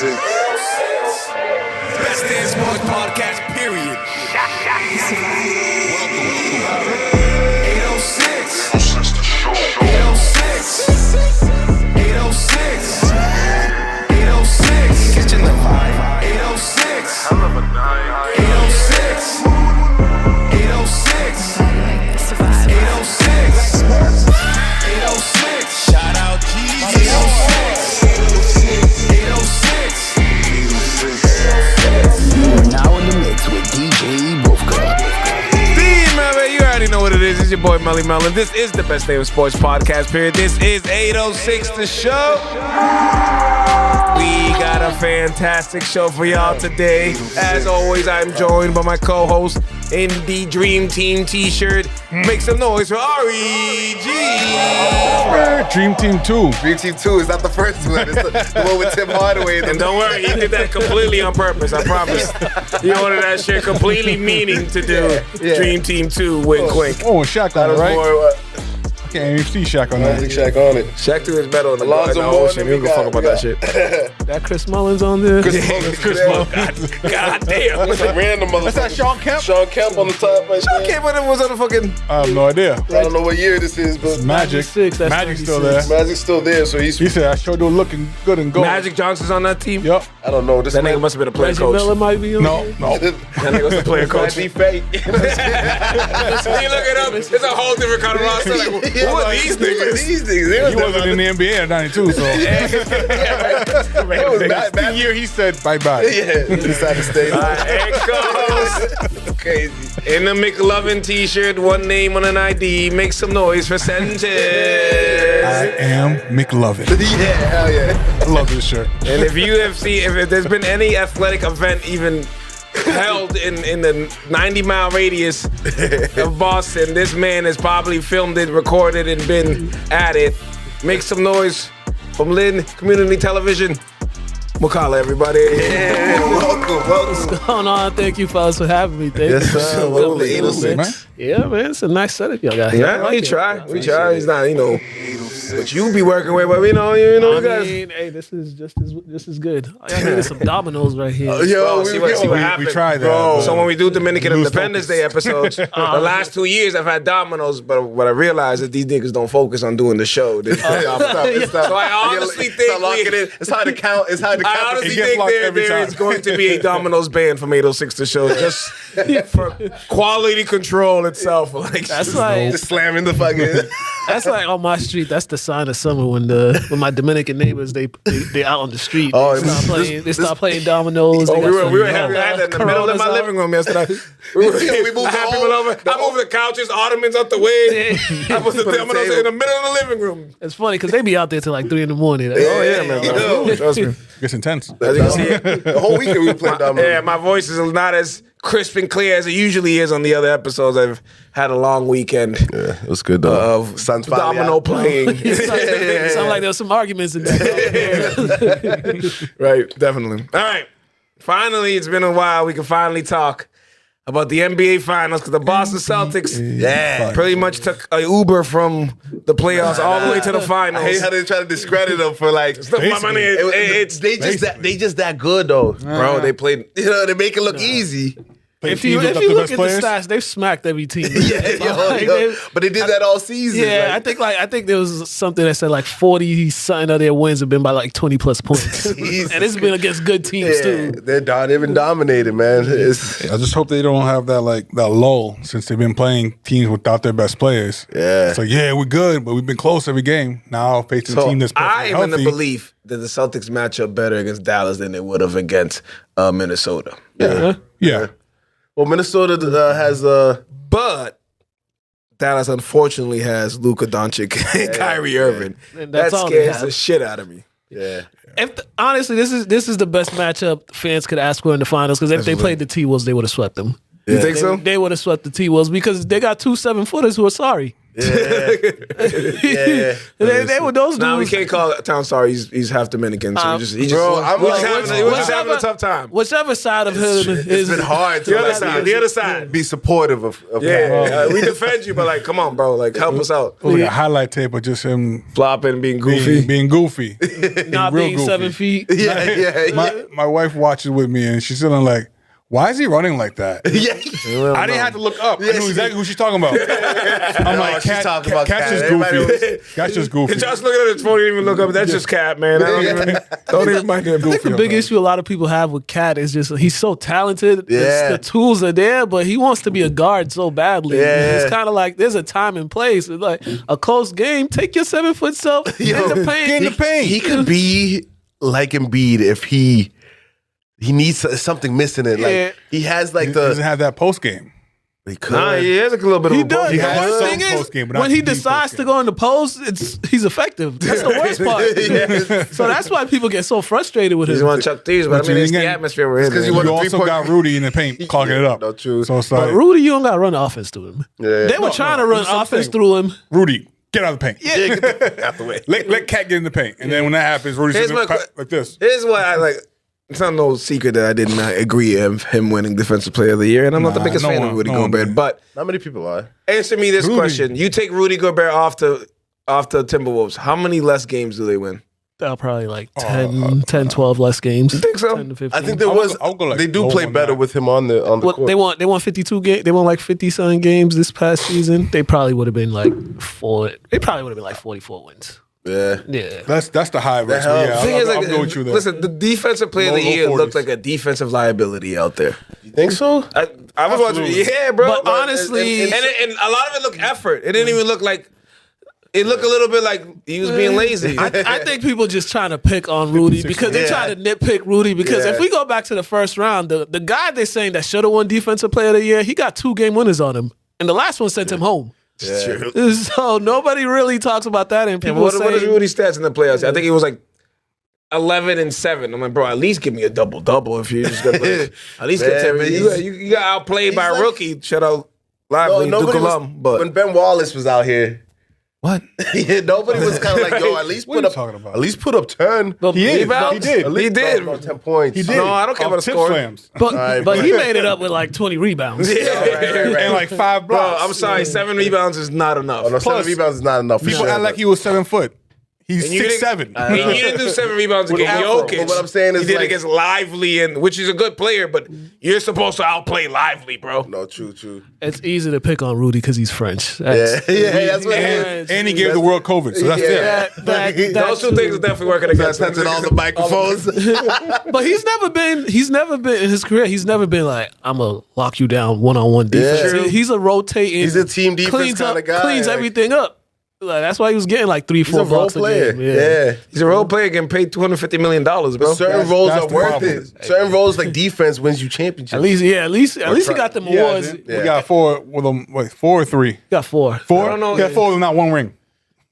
Best Damn Sports Podcast, period. 806. 806. 806. Catching the vibe. 806. I love a night. 806. 806. 806. 806. Shout out G. 806. 806. We're now in the mix with DJ Wolfka. You already know what it is. It's your boy Melly Melon. This is the Best Damn Sports Podcast, period. This is 806 The Show. We got a fantastic show for y'all today. As always, I'm joined by my co-host in the Dream Team t-shirt. Make some noise for REG. Dream Team 2. Dream Team 2 is not the first one. It's the one with Tim Hardaway. And don't worry, he did that completely on purpose, I promise. He ordered that shit completely meaning to do Dream Team 2, wink, wink. Oh, Shaq on it, right? I can't even see Shaq on I that. think Shaq on it. Shaq threw his medal in the Alonzo ocean. He Mourning, don't give a fuck about that shit. That Chris Mullins on this? Chris Mullins. God damn. It's like random motherfucker. That's that Sean Kemp? Sean Kemp on the top right Sean there. Kemp was on the fucking... I have no idea. I don't know what year this is, but Magic. 96, that's Magic's still 96. there. Magic's still there, so he's... He said, I sure do looking good and gold. Magic Johnson's on that team? Yup. I don't know. This That nigga must have been a player Reggie coach. Miller might be on No, here. no. That nigga was a player coach. Might be fake. You look it up, it's a whole different kind of roster. Like, who are these niggas? These niggas. He wasn't in the NBA in 92, so. That's the year he said bye-bye. Yeah, he decided to stay. There it goes. Crazy. In the McLovin t-shirt, one name on an ID. Make some noise for Sanchez. I am McLovin. Yeah, hell yeah. I love this shirt. And if there's been any athletic event even held in the 90-mile radius of Boston, this man has probably filmed it, recorded, and been at it. Make some noise from Lynn Community Television. Mukala, everybody. Yeah, welcome. What's going on? Thank you, fellas, for having me. Thank Yes, you. sir. Welcome to 806. Yeah, man, it's a nice setup y'all got here. I Yeah, like we it. try. He's not, what you be working with, but you I guys. mean, hey, this is good. I needed some dominoes right here. Yo, See what happened. We tried that. Bro. So when we do Dominican Lose Independence Day episodes, the last 2 years I've had dominoes, but what I realized is these niggas don't focus on doing the show. It's tough. So I honestly think it's hard to count. It's hard to count. I honestly It gets think locked every there time. is going to be a Domino's ban from 806 The Show just for quality control itself. Like, That's like Just slamming the fucking. that's like on my street. That's the sign of summer when my Dominican neighbors they out on the street. Oh, They start playing dominoes. oh, They got we were some, having that in the middle of my Coronas living room yesterday. We moved I had the people whole- over. I moved the couches, ottomans out the way. I put the dominoes in the middle of the living room. It's funny because they be out there till like 3 in the morning. Like, Oh yeah, man. Yo. Trust me. Gets intense. As you can see, The whole weekend we were playing dominoes. yeah, my voice is not as crisp and clear as it usually is on the other episodes. I've had a long weekend Yeah, it was good though. of Sun's finally domino out. playing. it sound like there was some arguments in there. Right, definitely. All right. Finally, it's been a while. We can finally talk about the NBA Finals because the Boston Celtics pretty much took a Uber from the playoffs all the way to the finals. I hate how they try to discredit them for like. My money, it's they just that good though, bro. They played. You know, they make it look easy. If you look at the stats, they've smacked every team. But they did that all season. Yeah, like, I think there was something that said like 40 something of their wins have been by like 20 plus points, Jesus. and it's been against good teams too. they've been dominated, man. It's, I just hope they don't have that lull since they've been playing teams without their best players. Yeah. It's like, yeah, we're good, but we've been close every game. Now facing a team that's I perfectly am in the healthy. belief that the Celtics match up better against Dallas than they would have against Minnesota. Yeah. well, Minnesota has But Dallas unfortunately has Luka Doncic and Kyrie Irving. And That that's all they scares have. the shit out of me. yeah. Honestly, this is the best matchup fans could ask for in the finals because if they played the T-Wolves, they would have swept them. You think so? They would have swept the T-Wolves because they got 2 7-footers who are sorry. They were those dudes. Nah, we can't call Town Star. He's half Dominican, so he just having a tough time. Whichever side of him It's is been hard to The other side. be supportive of Yeah, we defend you, but like, come on, bro, like, help us out. It was like a highlight tape of just him Flopping, being goofy. being goofy. not real being goofy. 7 feet. My wife watches with me and she's still like, why is he running like that? I didn't have to look up. I knew exactly who she's talking about. I'm like, she's talking about Cat's Cat. just Everybody goofy. Cat's just goofy. Just looking at his phone, didn't even look up. That's just Cat, man. I don't even mind him. I think the big issue a lot of people have with Cat is just he's so talented. Yeah. The tools are there, but he wants to be a guard so badly. Yeah. It's kind of like there's a time and place. It's like a close game. Take your 7 foot self in the paint. Get in the paint. He could be like Embiid if he needs something missing it. Like Yeah. he has like He doesn't have that post game. he could. Nah, he has like a little bit of He a does. ball. The has worst some thing is post-game, but not when he deep decides to post-game. go in the post, he's effective. That's the worst part. So that's why people get so frustrated with He's him. one Chuck T's, but I But mean, you it's the again- atmosphere we're in. because man. you want You a also 3-point got Rudy in the paint clogging it up. No, true. So it's like, But Rudy, you don't got to run offense to him. Yeah. They were trying to run That's what I'm offense saying. through him. Rudy, get out of the paint. Yeah, get out the way. Let Cat get in the paint. And then when that happens, Rudy's Here's just my like this. Here's what I like. It's not no secret that I did not agree of him winning Defensive Player of the Year, and I'm not the Nah, biggest no fan one- of Rudy no one Gobert. did. But Not many people are. answer me this Rudy. question: you take Rudy Gobert off the Timberwolves, how many less games do they win? Probably like 10, 12 less games. You think so? 10 to 15. I think there I'll was. go- I'll go like they do low play on better that. with him on the Well, court. they won 52 games. They won like 50-something games this past season. They probably would have been like They probably would have been like 44 wins. Yeah. Yeah. That's the high risk. hell? Yeah, Thing is, I'll like, go with you there. listen, the Defensive Player of the Low Year 40s. looked like a defensive liability out there. You think so? I was watching, Absolutely. yeah, bro. But honestly- and a lot of it looked effort. It didn't even look like. It looked a little bit like he was being lazy. I think people just trying to pick on Rudy because they try to nitpick Rudy. Because if we go back to the first round, the guy they're saying that should have won Defensive Player of the Year, he got 2 game winners on him, and the last one sent him home. Yeah. So nobody really talks about that, and people what say is Rudy's stats in the playoffs? I think he was like 11-7. I'm like, bro, at least give me a double if you're just gonna at least get Man, but 10. You got outplayed by a like- rookie. Shout out Lively, Duke nobody was, alum. But when Ben Wallace was out here, what? yeah, nobody was kind of like, yo, at least What are put you up, talking about? at least put up 10. But He is. rebounds? He did. At least He did. about 10 points. He did. No, I don't care Off about the tip score. slams. But right, but but- he made it up with like 20 rebounds. And like 5 Bro, blocks. I'm sorry, 7 rebounds is not enough. Oh, no, 7 Plus, rebounds is not enough. For People sure, act like but- he was 7 foot. He's And you didn't- 6'7". And you didn't do 7 rebounds With against Afro. Jokic. But what I'm saying is, he did like- against Lively, which is a good player, but you're supposed to outplay Lively, bro. No, true. It's easy to pick on Rudy because he's French. Yeah, That's, that's what it is. And he gave the world COVID, so that's Yeah. it. Those two things are definitely working against him. Touching all the microphones. But he's never been in his career. He's never been like, I'm gonna lock you down one-on-one defense. Yeah. He's a rotating. He's a team defense cleans kind up, of guy. cleans Like, everything up. Like, that's why he was getting like 3-4 He's a role blocks player. a game. Yeah. He's a role player getting paid $250 million, bro. Certain roles that's are the worth problem. it. Certain roles like defense wins you championships. At least he got them awards. Yeah. We got 4 with them. Wait, 4 or 3? Got 4. 4? I don't know. We got 4 with not 1 ring.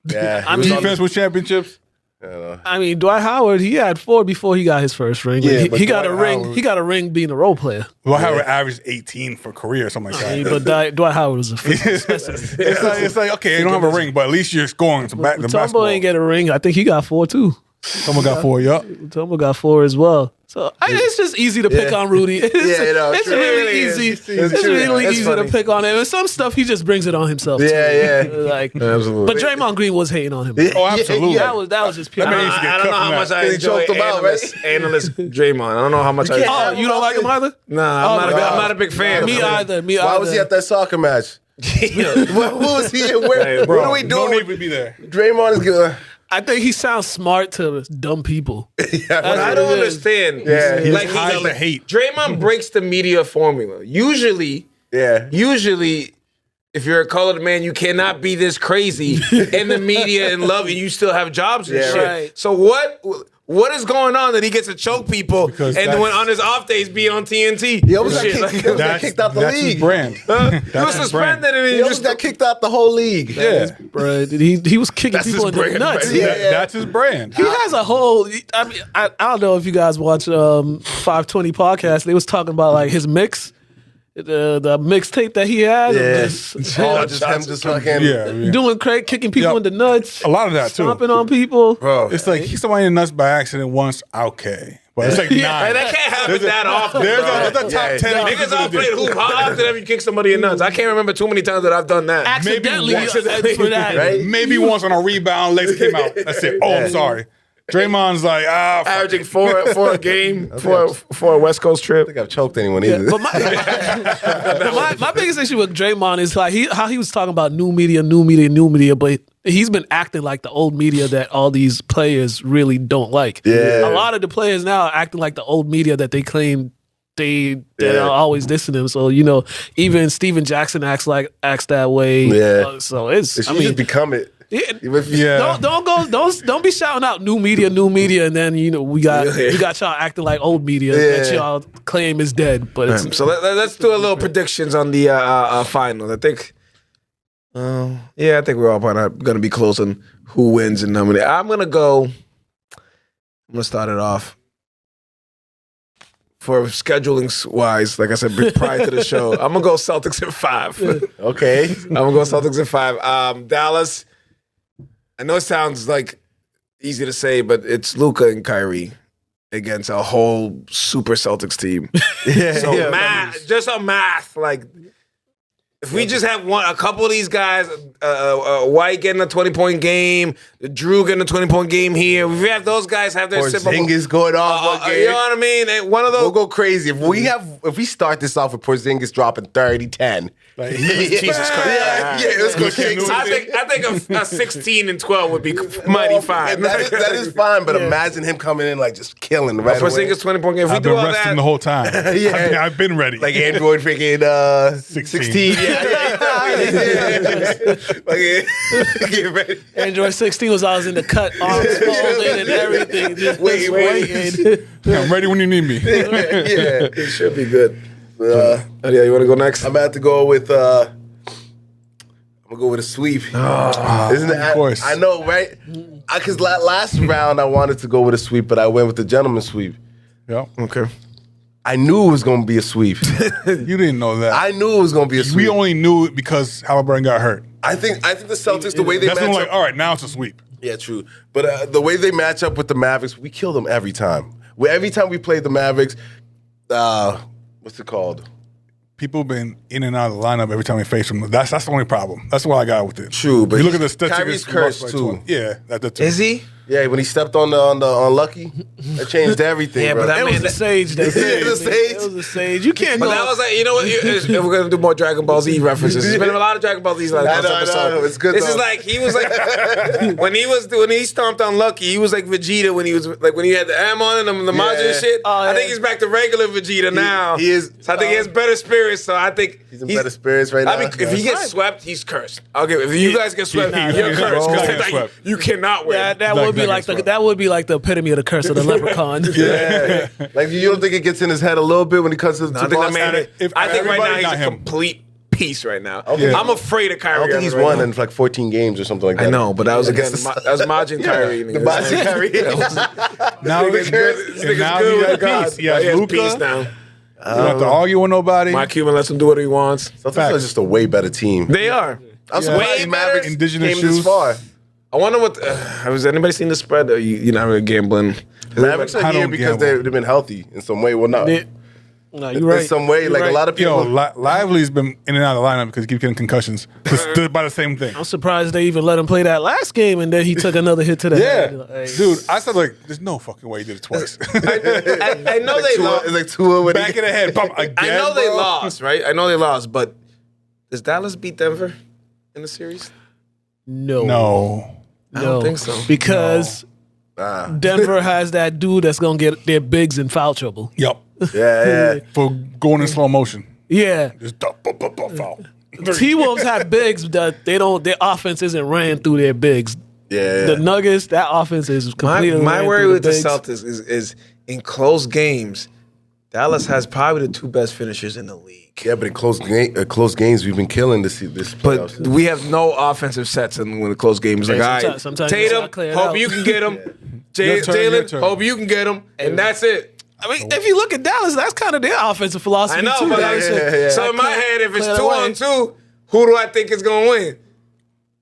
Yeah. I mean, Defense with championships. I mean, Dwight Howard, he had 4 before he got his first ring. Yeah, he but got a Dwight ring. Howard- He got a ring being a role player. Well, Howard averaged 18 for career or something like I mean, that. but Dwight Howard was a specimen. It's like okay, you don't have a ring, but at least you're scoring some the Mutombo basketball. ain't get a ring. I think he got 4 too. Someone got 4, yup. Mutombo got 4 as well. So it's just easy to pick on Rudy. It's, it's true. really It really is. easy. It's It's true. really It's easy funny. to pick on him. And some stuff he just brings it on himself. Yeah, too. yeah. Like, Absolutely. but Draymond Green was hating on him. Oh, absolutely. That was just pure. That man used to get I don't cut know how from much that. I He enjoy choked him out, analyst Draymond. I don't know how much I. Oh, you don't like him either? Nah, I'm not a big fan. Me either. Why was he at that soccer match? What was he? Where Bro, are we no doing? need to be there. Draymond is good. I think he sounds smart to dumb people. What I what don't it is. understand. Yeah. He like just hides the hate. Draymond breaks the media formula. Usually, if you're a colored man, you cannot be this crazy in the media and love, and you still have jobs and Yeah, shit. right. So what is going on that he gets to choke people Because and that's- when on his off days be on TNT? He almost got Shit, kicked, like- he almost got kicked out the that's league. his brand. He was That's his brand. suspended and He he almost just got kicked out the whole league. Yeah, Bro, he was kicking That's people in his the brand, nuts. man. Yeah. That's his brand. He has a whole. I mean, I don't know if you guys watch 520 podcast. They was talking about like his mix, the mixtape that he had. Yeah. Just Just him just fucking. doing crack, kicking people in the nuts. A lot of that too. Stomping on people. Bro. It's like kick somebody in the nuts by accident once, okay. But it's like 9. Hey, that can't happen that often. There's bro. a top 10. Niggas all played hoop. How often have you kicked somebody in nuts? I can't remember too many times that I've done that. Accidentally, Maybe for that. Right? Maybe once on a rebound, legs came out. That's it. Oh, I'm sorry. Draymond's like, fuck Averaging it. four a game for a West Coast trip. I think I've choked anyone either. But my biggest issue with Draymond is like how he was talking about new media, but he's been acting like the old media that all these players really don't like. Yeah. A lot of the players now are acting like the old media that they claim they are always dissing him. So, even Steven Jackson acts that way. Yeah. So it's It should just become it. Yeah. Don't be shouting out new media, and then we got y'all acting like old media that y'all claim is dead. But it's, So let's do a little predictions on the finals. I think, I think we're all going to be close on who wins and how many. I'm going to start it off. For scheduling wise, like I said prior to the show, I'm going to go Celtics at 5. Okay. I'm going to go Celtics at 5. Dallas, I know it sounds like easy to say, but it's Luka and Kyrie against a whole super Celtics team. So just on math, like if we just have a couple of these guys, White getting a 20-point game, Drew getting a 20-point game here. If we have those guys have their Porzingis going off one game. You know what I mean? And one of those. We'll go crazy. If we start this off with Porzingis dropping 30, 10. Like, Jesus Christ. Let's go shake I think a 16 and 12 would be mighty fine. That is fine, but imagine him coming in like just killing right away. Porzingis 20-point game. If we I've do been all resting that, the whole time. I've been ready. Like Android freaking 16. Get ready. Android 16 was always in the cut, arms folded and everything. Just waiting. I'm ready when you need me. it should be good. You want to go next? I'm about to go with I'm gonna go with a sweep. Isn't it? Of course. I know, right? Because last round I wanted to go with a sweep, but I went with the gentleman's sweep. Yeah. Okay. I knew it was gonna be a sweep. You didn't know that. I knew it was gonna be a sweep. We only knew it because Halliburton got hurt. I think the Celtics, the way they That's when match we're up. like, all right, now it's a sweep. Yeah, true. But the way they match up with the Mavericks, we kill them every time. Every time we play the Mavericks, what's it called? People have been in and out of the lineup every time we face them. That's the only problem. That's what I got with it. True, but you look at the statistics. Kyrie's cursed, by too. 20. Yeah, that's Is he? Yeah, when he stepped on the Unlucky, that changed everything, Yeah, bro. but that It man, was the sage. the sage. It was the sage. You can't But go. that was like, you know what? If we're gonna do more Dragon Ball Z references, there's been a lot of Dragon Ball Z like I this know, episode. it's good, This though. is like he was like when he stomped on Lucky, he was like Vegeta when he had the M on and the Majin shit. Oh, I yeah. think he's back to regular Vegeta now. he is, So I think he has better spirits. So I think He's in better spirits right now. I mean, if he gets swept, he's cursed. I'll give. If you guys get swept, you're cursed He's because swept. you cannot win. That would be like the epitome of the curse of the leprechaun. Yeah. Like, you don't think it gets in his head a little bit when he comes to I think that Boston? man. If I think right now everybody he's not a him. complete piece right now. Okay. I'm afraid of I Kyrie. don't think he's right won now. in like 14 games or something like that. I know, but that was against that was Majin Kyrie. The Boston Kyrie. Now This he's nigga's and now good he with has God. peace. He has Luka. peace You now. don't have to argue with nobody. Mike Cuban lets him do what he wants. Celtics are just a way better team. They are. I'm surprised Way the Mavericks better. Indigenous came this shoes. far. I wonder what. Has anybody seen the spread? Or you're not really gambling. The Mavericks I are here don't because gamble. they've been healthy in some way. Well, no. No, you're right. In some way, You're like right. a lot of people. Lively's been in and out of the lineup because he keeps getting concussions. By the same thing. I'm surprised they even let him play that last game, and then he took another hit to the head. Yeah, Like, dude, I said like, there's no fucking way he did it twice. I know they lost. It's like 2-0 when Back in the head, pump again. I know they bro. lost, right? I know they lost, but does Dallas beat Denver in the series? No. I don't think so. Because Denver has that dude that's gonna get their bigs in foul trouble. Yep. Yeah. For going in slow motion. Yeah, Just foul. T-Wolves have bigs that they don't. Their offense isn't ran through their bigs. Yeah. The Nuggets, that offense is completely. My ran worry through with the bigs. Celtics is in close games, Dallas has probably the two best finishers in the league. Yeah, but in close games, we've been killing this But playoffs. we have no offensive sets in when the close games. Like, Yeah, all right, sometimes you just Tatum, gotta clear it hope out. you can get him. Your turn, your Jalen, turn. hope you can get him. And that's it. I mean, if you look at Dallas, that's kind of their offensive philosophy I know, too. but Dallas so in my head, if it's Play it 2-on-2, who do I think is gonna win?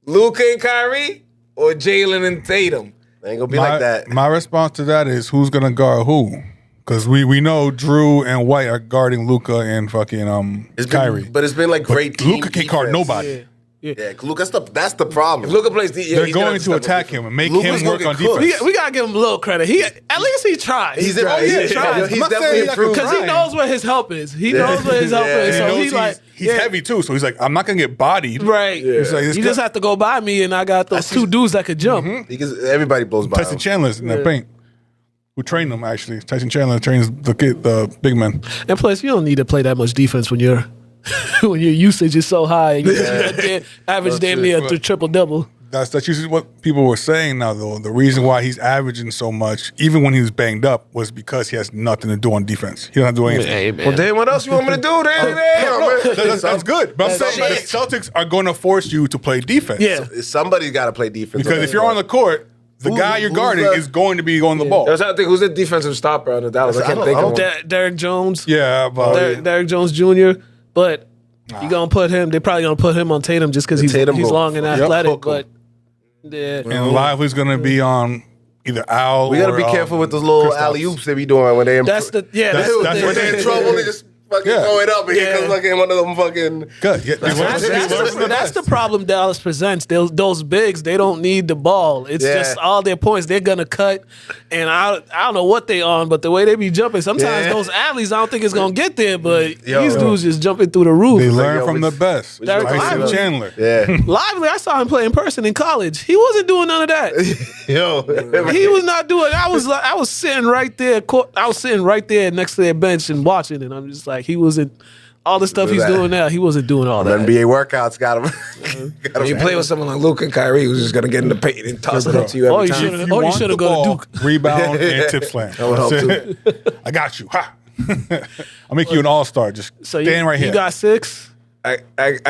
Luka and Kyrie or Jalen and Tatum? It ain't gonna be like that. My response to that is who's gonna guard who? Because we know Drew and White are guarding Luka and fucking Kyrie. But it's been like great team Luka can't guard defense. nobody. Yeah, Luka, that's the problem. If Luka plays, They're he's gonna going to step up. attack him and make Luka's him gonna work get on cooked. defense. We gotta give him a little credit. At least he tried. He's He definitely tried. improved. Because he knows where his help is. He knows where his help is. He So knows he's like, he's heavy too, so he's like, I'm not gonna get bodied. right. He's like, You just have to go by me, and I got those two dudes that could jump. Because everybody blows by Tyson him. Chandler's in that paint. Who trained them actually? Tyson Chandler trains the big men. And plus, you don't need to play that much defense when your usage is so high. And you average damn near a triple double. That's usually what people were saying now, though. The reason why he's averaging so much, even when he was banged up, was because he has nothing to do on defense. He doesn't do anything. Hey, man. Well, then what else you want me to do? That's good. But I'm saying the Celtics are going to force you to play defense. Yeah. Somebody's got to play defense. Because if you're on the court, the guy you're guarding is going to be on the ball. I was trying to think, who's the defensive stopper on the Dallas? I can't think of one. Derek Jones. Yeah, but Derek Jones Jr. But you gonna put him? They're probably gonna put him on Tatum just because he's Tatum will- long and athletic. hook him. But yeah, and Lively's going to be on either Al. We got to or, be careful with those little Kristaps. alley oops they be doing when they. that's the that's when they're in trouble. They just fucking Yeah. throw it up, and here Yeah. comes fucking one of them fucking. Good. Yeah, they learn from the That's best. the problem Dallas presents. Those bigs, they don't need the ball. It's Yeah. just all their points. They're gonna cut, and I don't know what they on, but the way they be jumping, sometimes Yeah. those alleys, I don't think it's gonna get there. But Yo. these dudes just jumping through the roof. They learn yo, from the which- best. which Derek one- Tyson Lively. Chandler. Yeah, Lively, I saw him play in person in college. He wasn't doing none of that. yo, He was not doing. I was sitting right there. I was sitting right there next to their bench and watching, and I'm just like, he wasn't. All the stuff he's that. doing now, he wasn't doing all that. NBA workouts got him. When you play with someone like Luka and Kyrie, who's just gonna get in the paint and toss it up to you Oh, every you time. should've- If you Or want should've the go to ball, Duke. rebound and tip slam. would help That's it. I got you. Ha. I'll make you an all-star. Just So stand right you here. got 6. I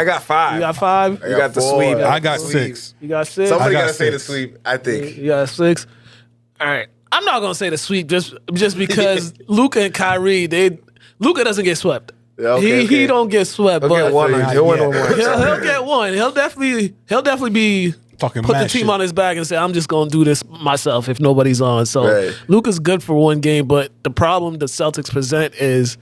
got 5. You got 5. You got the four. sweep. I got 6. You got 6. Somebody I got got to say the 6. sweep. I think. You got 6. All right. I'm not gonna say the sweep just because Luka and Kyrie, Luka doesn't get swept. Yeah, okay, He okay. don't get swept, He'll but get one. He'll win on one. he'll get one. He'll definitely be Talking put the mad team shit. on his back and say, I'm just gonna do this myself if nobody's on. So Right. Luka's good for one game, but the problem the Celtics present is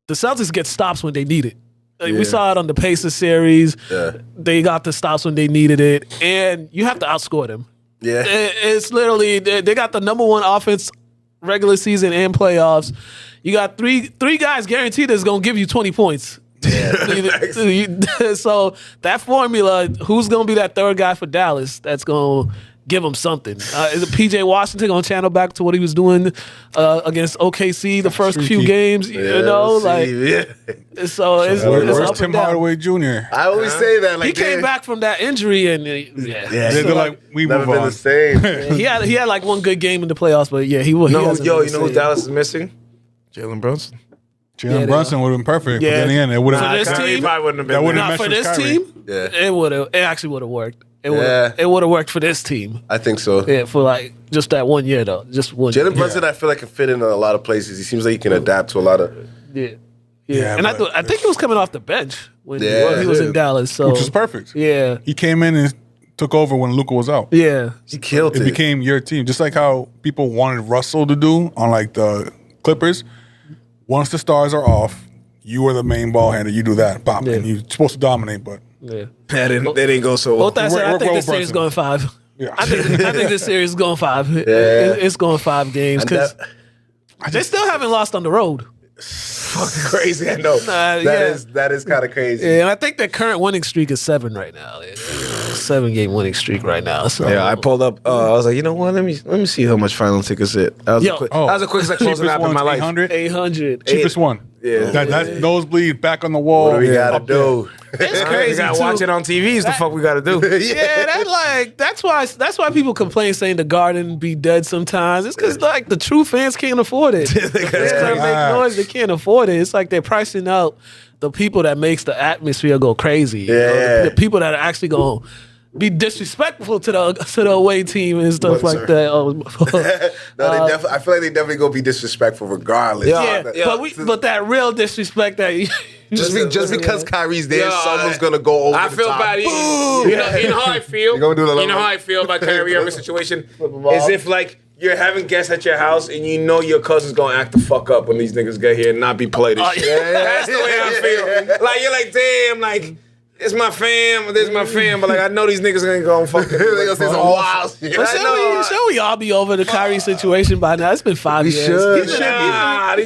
the Celtics get stops when they need it. Like, we saw it on the Pacers series. Yeah. They got the stops when they needed it, and you have to outscore them. Yeah. It's literally they got the number one offense regular season and playoffs. You got three guys guaranteed that's gonna give you 20 points. So that formula, who's gonna be that third guy for Dallas that's gonna give him something? Is it PJ Washington gonna channel back to what he was doing against OKC the first few Streaky. games? You know, like so it's Where's up Tim and down. Hardaway Jr.? I always say that. Like He came back from that injury and Yeah, They're like, we never move been on. the same. he had like one good game in the playoffs, but yeah, he was. You know who Dallas is missing? Jalen Brunson. Jalen they Brunson would have been perfect. Yeah. But then again, it would For have. this Kyrie team? probably wouldn't have That been wouldn't there. have Not for meshed this with Kyrie. team. Yeah. It actually would have worked. It Yeah. would have worked for this team. I think so. Yeah, for like just that 1 year though, just one. Jalen Brunson, I feel like can fit in a lot of places. He seems like he can adapt to a lot of. Yeah. Yeah, And I but think he was coming off the bench when Yeah. he was in Dallas. So Which was perfect. Yeah, He came in and took over when Luka was out. yeah. He killed It it. became your team, just like how people wanted Russell to do on like the Clippers. Once the stars are off, you are the main ball handler. You do that, pop, and you're supposed to dominate. But Yeah. That didn't go so well. Both that said, I Work think well this series is Brunson. going 5. yeah, I think this series is going 5. It's going 5 games And because that- they still haven't lost on the road. fucking crazy. I know. that is kind of crazy. Yeah, and I think their current winning streak is 7 right now. 7-game winning streak right now. So Yeah, I pulled up. I was like, you know what? Let me see how much final tickets it. That was Yo. the quick, Oh. that was the quickest I closed an cheapest app in my one's life. 800. 800. Cheapest one. Yeah. That nosebleed back on the wall. What do we gotta up there. do? It's We crazy gotta too. watch it on TV. Is the fuck we gotta do? Yeah, that's why people complain saying the Garden be dead sometimes. It's because like the true fans can't afford it. They're trying to make noise, they can't afford it. It's like they're pricing out the people that makes the atmosphere go crazy. You know, Yeah. the people that are actually going be disrespectful to the away team and stuff What, like sir? that. Oh, No, I feel like they definitely gonna be disrespectful regardless. yeah, but that real disrespect that you Just because Kyrie's there, Yo, someone's gonna go over I the feel top. bad. You know how I feel. gonna do the You know how I feel about Kyrie Irving situation is if like you're having guests at your house and you know your cousin's gonna act the fuck up when these niggas get here and not be polite as shit. That's the way I feel. Like you're like, damn, like. It's my fam, this is my fam, but like I know these niggas ain't gonna fucking. They gonna say some wild shit. But should we all be over the Kyrie situation by now? It's been 5 years. should. He's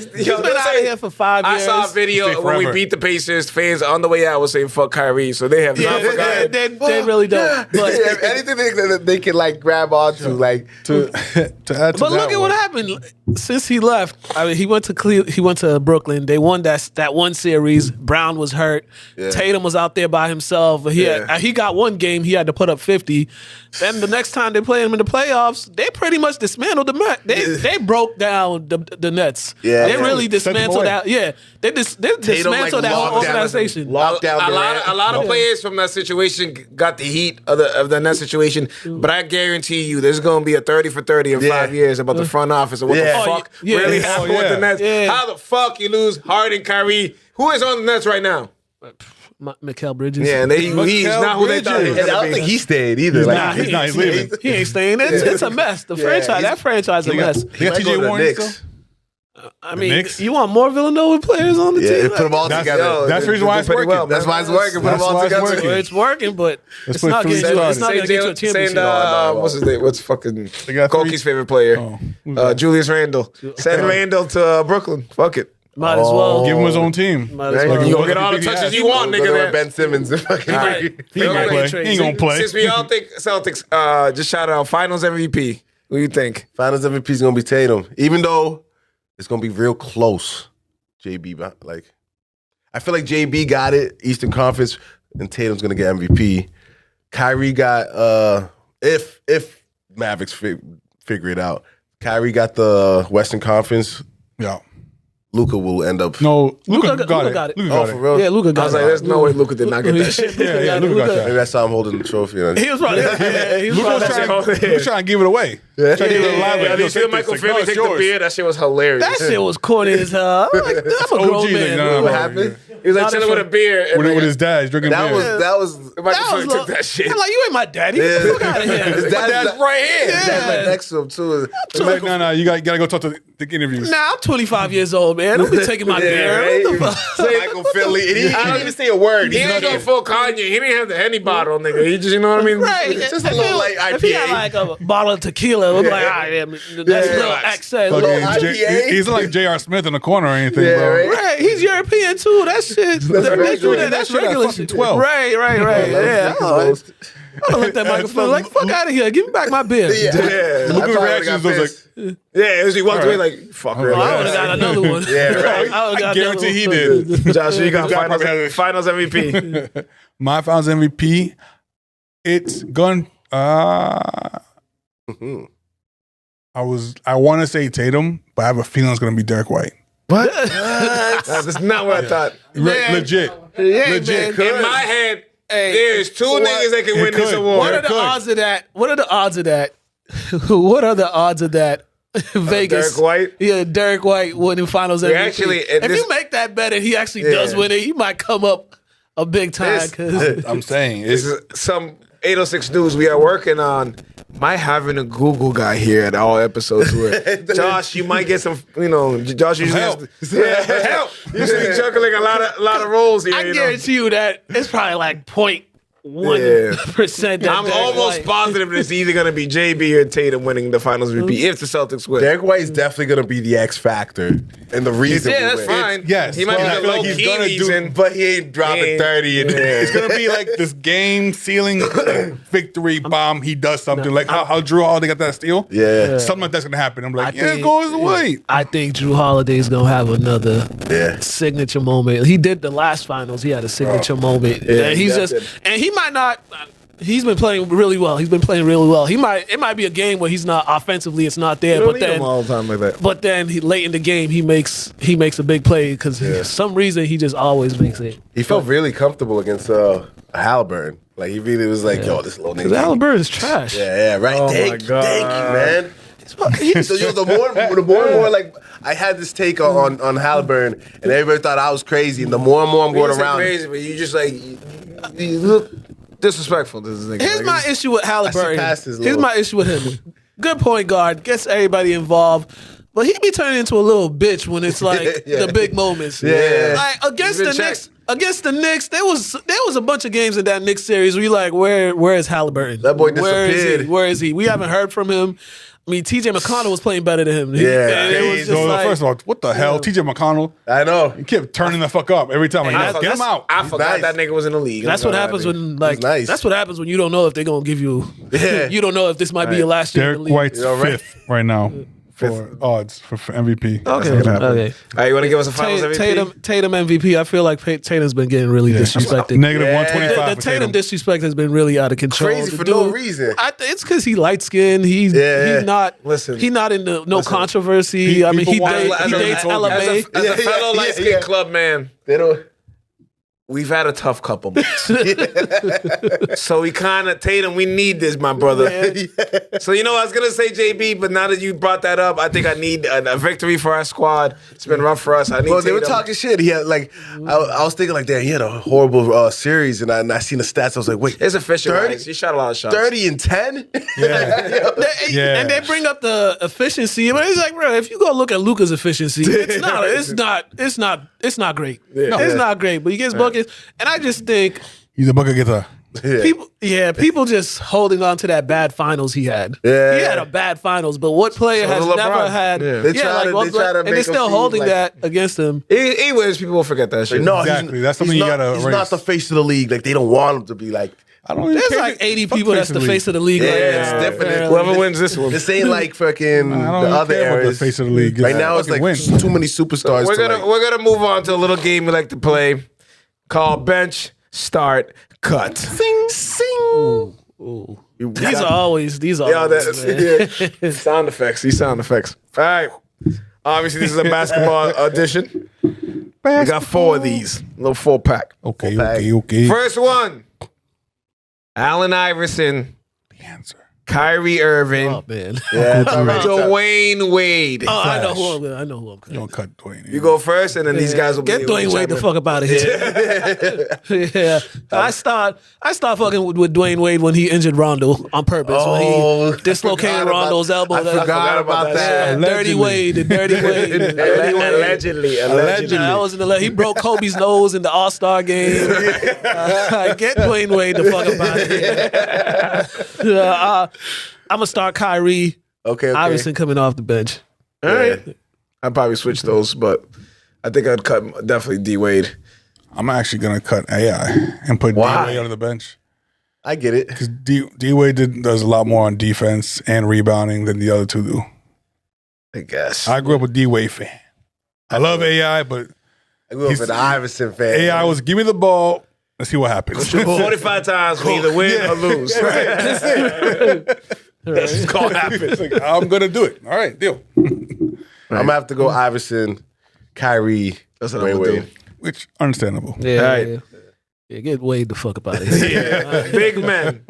been He's out of here for 5 years. I saw a video Stay when we forever. beat the Pacers. Fans on the way out was saying "fuck Kyrie," so they have not forgotten. They really don't. But, If anything they can like grab onto, like To add to but that look at what happened since he left. I mean, he went to Brooklyn. They won that one series. Brown was hurt. Tatum was out there by himself. He got one game. He had to put up 50. Then the next time they played him in the playoffs, they pretty much dismantled the Mets. They broke down the Nets. Yeah. They really Sent them dismantled away. that. Yeah, they dismantled that whole organization. locked down A Durant. lot of players from that situation got the heat of the net situation, but I guarantee you, there's going to be a 30 for 30 in 5 years about the front office and what Yeah. the fuck yeah. really Oh, happened with the Nets. Yeah. How the fuck you lose Harden, Kyrie? Who is on the Nets right now? Mikal Bridges. Yeah, and he's not who they thought he was And I going don't to think be. he stayed either. Nah, Like, he's leaving. He ain't staying. It's a mess. The franchise, that franchise, is a mess. They got might go to TJ the Warren Knicks. still? I mean, Knicks? you want more Villanova players on the Yeah, team? put them all That's- together. that's the reason why it's pretty working. That's why it's working. Put That's them all why it's together. working. It's working, but it's put not three getting starters. it's not gonna get you a championship. What's his name? What's fucking got three- Koki's favorite player? Who's that? Julius Randle. Send Randle to Brooklyn. Fuck it. Might as well. Give him his own team. Might as well. You What gonna get do all the you think he touches has? you want, Go nigga. to There. Ben Simmons and fucking. All right. He ain't gonna play. He ain't gonna play. Since we all think Celtics, just shout out Finals MVP. Who you think? Finals MVP is gonna be Tatum, even though it's gonna be real close. JB, like I feel like JB got it Eastern Conference, and Tatum's gonna get MVP. Kyrie got if Mavericks figure it out, Kyrie got the Western Conference. Yeah. Luka will end up. No, Luka Luka got got it. it. Luka Oh, got for it. real? Yeah, Luka I got was it. like, there's no way Luka did not get that shit. Yeah, Luka got that. Maybe that's how I'm holding the trophy. He was probably. Yeah, he was Luka was probably. trying to give it away. Trying to give it alive. Yeah, Like, you yo, see take Michael this. Finley Like, no, take it's the yours. beer? That shit was hilarious. That shit was corny as hell. I'm like, I'm a grown OG, man. like, What no. happened? He was like Not chilling a with a beer. And With his dad, he's drinking That beer. was Michael That Finley was took that shit. I'm like, you ain't my daddy. Yeah. Get the fuck out of here. His dad's right here. His dad's right next to him too. He's like, no, you gotta go talk to the interviews. Nah, I'm 25 years old, man. Don't be taking my beer. What the fuck? Michael Finley, and he didn't even say a word. He didn't go full Kanye. He didn't have the Henny bottle, nigga. He just, you know what I mean? Right. It's just a If little he- light If he IPA. had like a bottle of tequila, we'd be like, all right, yeah, that's a little accent. Fucking Little IPA. he's not like J.R. Smith in the corner or anything, Yeah, bro. right? Right, he's European too. That shit. That's shit at regular fucking shit. 12. Right. Yeah. I don't let that microphone like fuck out of here. Give me back my beer. Yeah. Luka's reactions was like, Yeah, it was he walked away like, fuck her. I would have got another one. Yeah, right. I guarantee he did. Josh, you got Josh probably had finals MVP. My Finals MVP, it's gone. I want to say Tatum, but I have a feeling it's gonna be Derek White. That's not what I thought. Legit. Legit. In my head, there's two niggas that can win this could. award. What are the odds of that? What are the odds of that? What are the odds of that? Vegas. Derek White? Yeah, Derek White winning finals MVP. actually, if you make that bet and he actually does win it, he might come up a big time. This- 'Cause- I'm saying This it's is some 806 news we are working on. Might having a Google guy here at all episodes where Josh, you might get some, Josh usually Help. help. Usually juggling a lot of roles here. I you know? guarantee you that it's probably like 0.1%. I'm almost positive it's either going to be JB or Tatum winning the Finals MVP if the Celtics win. Derek White's definitely gonna be the X factor and the reason. Yeah, we that's win. fine. yes. He might And I be feel the like low he's key gonna do- reason. But he ain't dropping Yeah. 30. And It's gonna be like this game sealing victory bomb. He does something like how Drew Holiday got that steal. Yeah. Something like that's gonna happen. I'm like, I yeah, think- it goes away. I think Drew Holiday's gonna have another Yeah. signature moment. He did the last finals. He had a signature moment. Yeah, and he's he just did. and he might not. He's been playing really well. He's been playing really well. It might be a game where he's not offensively, it's not there, You don't but need then him all the time like that. But then late in the game, he makes a big play because for some reason he just always makes it. He felt really comfortable against Halliburton. Like he really was like, yo, this little nigga. Because Halliburton is trash. Yeah, right. Oh thank my God. you, man. So yo, the more and more like I had this take on Halliburton, and everybody thought I was crazy. And the more and more I'm going You're around, crazy, but you just like you look disrespectful to this nigga. Here's Like, my issue with Halliburton. passes, Here's Lord. my issue with him. Good point guard, gets everybody involved. But he be turning into a little bitch when it's like Yeah. the big moments. Yeah. Like against He's the been Knicks. Against the Knicks, there was a bunch of games in that Knicks series where you like, where is Halliburton? That boy Where is he? disappeared. Where is he? We haven't heard from him. I mean, TJ McConnell was playing better than him. Yeah. And it was just So, like, first of all, what the hell? TJ McConnell, I know. he kept turning the fuck up every time. Like, And yo, get him out. I forgot nice. that nigga was in the league. that's what happens when like nice. that's what happens when you don't know if they're gonna give you. Yeah. You don't know if this might be your last year in Derek the league. White's You know, right? fifth right now for odds for MVP. Okay. All right, you want to give us a finals MVP? Tatum MVP. I feel like Tatum's been getting really disrespected. Negative Yeah. 125 The for Tatum Tatum. disrespect has been really out of control. Crazy The for no dude- reason. It's because he light skinned. He's not. Listen. he's not in no controversy. I mean, he people dates want- LMA. As a fellow yeah, light skinned yeah. club man, They don't. we've had a tough couple months. So we kind of, Tatum, we need this, my brother. So, you know, I was going to say JB, but now that you brought that up, I think I need a victory for our squad. It's been rough for us. I need Well, they were Tatum. talking shit. He had like, I was thinking like, damn, he had a horrible series, and I seen the stats. I was like, wait, It's efficient. 30? Right? He shot a lot of shots. 30 and 10. Yeah. And they bring up the efficiency, but it's like, bro, if you go look at Luka's efficiency, it's not great. No, it's not great. But he gets buckets, and I just think He's a bucket getter. people just holding on to that bad finals he had. Yeah. He had a bad finals, but what player has did never LeBron. had? Yeah. They try to what make and they're him still seem holding like- that against him. He wins. People will forget that shit. No, Exactly. That's something he's you not- gotta He's erase. not the face of the league. Like they don't want him to be like. I don't even There's care like if- 80 fuck people that's the face of the league. Yeah, right it's now. different. Whoever wins this one. This ain't like fucking I the don't even other care about the areas. face of the league. Right now, it's Fucking like win. too many superstars. We're to gonna like, we're gonna move on to a little game we like to play called bench, start, cut. sing, sing. These are always. Yeah, man. that's sound effects. These sound effects. All right. Obviously, this is a basketball edition. We got 4 of these. Little 4-pack. Okay. First one. Allen Iverson, The answer. Kyrie Irving, Oh man. Yeah, Dwayne Wade. Oh, I know who I'm You don't cut Dwayne. You go first, and then these guys will Get be Dwayne Wade the fuck up out of here. Yeah. I start fucking with Dwayne Wade when he injured Rondo on purpose. Oh, when I he dislocated forgot about- Rondo's elbow. I forgot about that. Yeah, Dirty Wade. The Dirty Wade. The Dirty Wade. Allegedly. I was in the he broke Kobe's nose in the All-Star game. Get Dwayne Wade the fuck up out of here. I'm gonna start Kyrie. Okay. Iverson coming off the bench. All right. I'd probably switch those, but I think I'd cut definitely D Wade. I'm actually gonna cut AI and put Why? D-Wade on the bench I get it. because D-Wade does a lot more on defense and rebounding than the other two do. I guess. I grew up a D-Wade fan. I love AI, but I grew up an Iverson fan. AI was give me the ball. Let's see what happens. 45 times we either win or lose. That's it. It's gonna happen. It's like, I'm gonna do it. All right, deal. I'm gonna have to go Iverson, Kyrie. That's what I'm gonna do. Which understandable. Yeah, All right. yeah. Get Wade the fuck up out of here. Big men.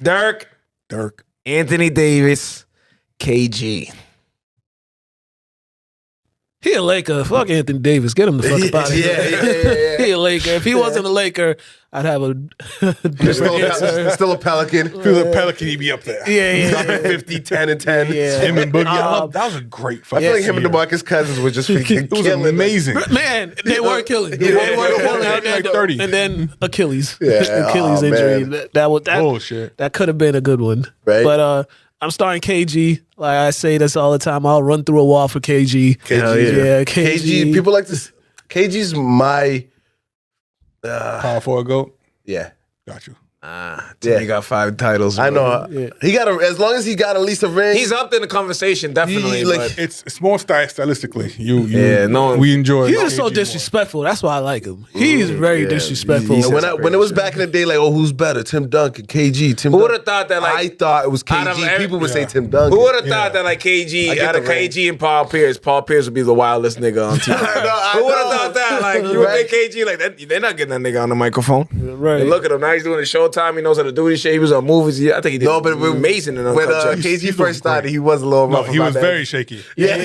Dirk, Dirk. Anthony Davis, KG. He a Laker. Fuck Anthony Davis. Get him the fuck up out of here. He a Laker. If he wasn't a Laker, I'd have a different answer. Still a Pelican. If he was a Pelican, he'd be up there. Yeah. 50, 10, and 10. Yeah. Him and Boogie. that was a great I fucking feel like him and year. DeMarcus Cousins were just freaking It was killing it. amazing. Man, they weren't killing. They Yeah. weren't killing. Like And then, 30. and then Achilles. Yeah. Achilles Oh, injury. man. That Bullshit. That could have been a good one. Right. But I'm starting KG. Like I say this all the time. I'll run through a wall for KG. KG. Yeah, KG. People like this. KG's my. Power forward goat. Yeah. Got you. He got 5 titles. I bro. know. He got as long as he got at least a ring. He's up in the conversation, definitely. but It's more stylistically. We enjoy. He's just so disrespectful. That's why I like him. He's very disrespectful. And when it was back in the day, like, oh, who's better, Tim Duncan, KG? who would have thought that? Like, I thought it was KG. People would say Tim Duncan. Who would have thought that? Like KG, out of KG and Paul Pierce would be the wildest nigga on TV. Who would have thought that? Like, you would think KG, like they're not getting that nigga on the microphone. Right. And look at him now. He's doing the Showtime. He knows how to do this shit. He was on movies. I think he did. Amazing in when Uncut Gems. KG first started, he was a little rough. He was very shaky. Yeah,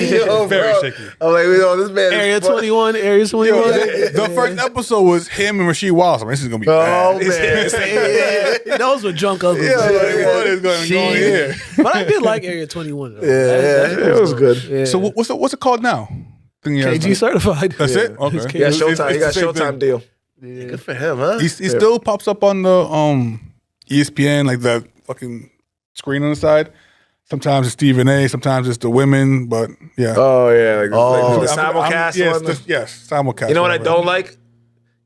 very shaky. I'm like, this man. Area 21, Area 21. The first episode was him and Rasheed Wallace. I mean, this is gonna be Oh bad. man. Those were drunk uncles. What is going on here? But I did like Area 21. Though. It was good. Yeah. So what's it called now? KG certified. That's it. Okay. It's He got It's Showtime. He the got same Showtime thing. deal. Good for him, huh? He still pops up on the ESPN, like that fucking screen on the side. Sometimes it's Stephen A. Sometimes it's the women, but yeah. Oh yeah, like the I'm- simulcast. yes, one. yes, simulcast. You know what I whatever. don't like?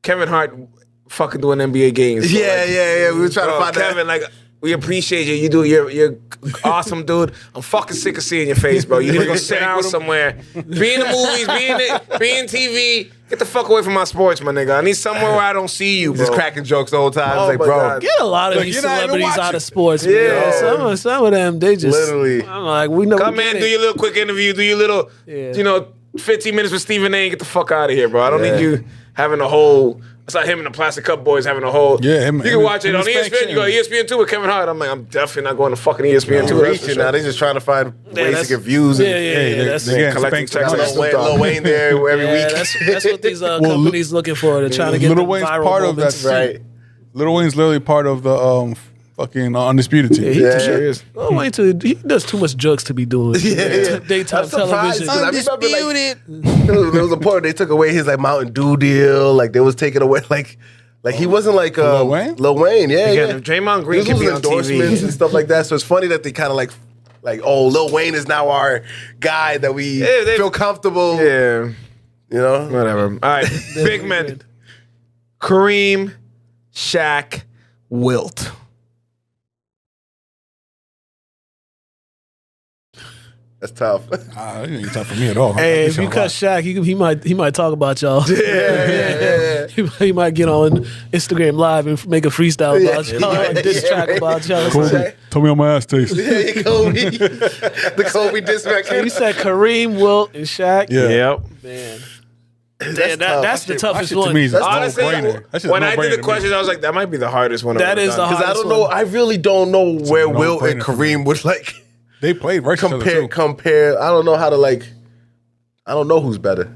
Kevin Hart fucking doing NBA games. So, Yeah, like, yeah. We were trying to bro, find Kevin, that. like, we appreciate you. You do. You're awesome, dude. I'm fucking sick of seeing your face, bro. You need to go sit down somewhere. Be in the movies. Be in TV. Get the fuck away from my sports, my nigga. I need somewhere where I don't see you, bro. Just cracking jokes the whole time. Oh, It's like, my bro, God. Get a lot of Look, these you're not even celebrities watching. out of sports. Yeah. Man. Some of them, they just Literally. I'm like, we know. Come we in, get do it. your little quick interview. Do your little, Yeah. 15 minutes with Stephen A. and get the fuck out of here, bro. I don't need you having a whole. It's like him and the Plastic Cup Boys having a whole. Yeah, him- you can him- watch it him on and ESPN. Spank You go to ESPN 2 with Kevin Hart. I'm like, I'm definitely not going to fucking ESPN 2. That's for reaching sure. now. They just trying to find ways to that's- get views. Yeah, And that's they collecting Spank checks. checks. Lil Wayne there every yeah, week. that's what these companies looking for. They're trying to get Lil them Wayne's viral part of moments. that. Right. Lil Wayne's literally part of the fucking Undisputed team. He Yeah. sure is. Lil Wayne he does too much drugs to be doing. Daytime I'm surprised, television. 'cause I remember, like, there was a point where they took away his like Mountain Dew deal. Like they was taking away like he wasn't like Lil Wayne? Lil Wayne, yeah. Again, yeah. if Draymond He Green was can be losing on endorsements TV. and stuff like that. So it's funny that they kind of like, oh, Lil Wayne is now our guy that we Yeah, feel comfortable. Yeah, You know, whatever. All right, big men. Kareem, Shaq, Wilt. that's tough. That ain't time for me at all. Hey, That if you sound cut wild. Shaq, he might talk about y'all. yeah. He might get on Instagram Live and make a freestyle about y'all, like diss track about y'all. Kobe, tell me how my ass tastes. Yeah, Kobe, the Kobe diss record. You said Kareem, Wilt, and Shaq. Yeah. Yep. Man. That's That's the That toughest shit to one. me is a Honestly, no-brainer. That shit's when a I did no-brainer the to me. questions, I was like, that might be the hardest one. That I've is ever done. the because I hardest don't know. one. I really don't know where Wilt and no-brainer for me. Kareem would like They played right compare. together I don't know how to like. I don't know who's better.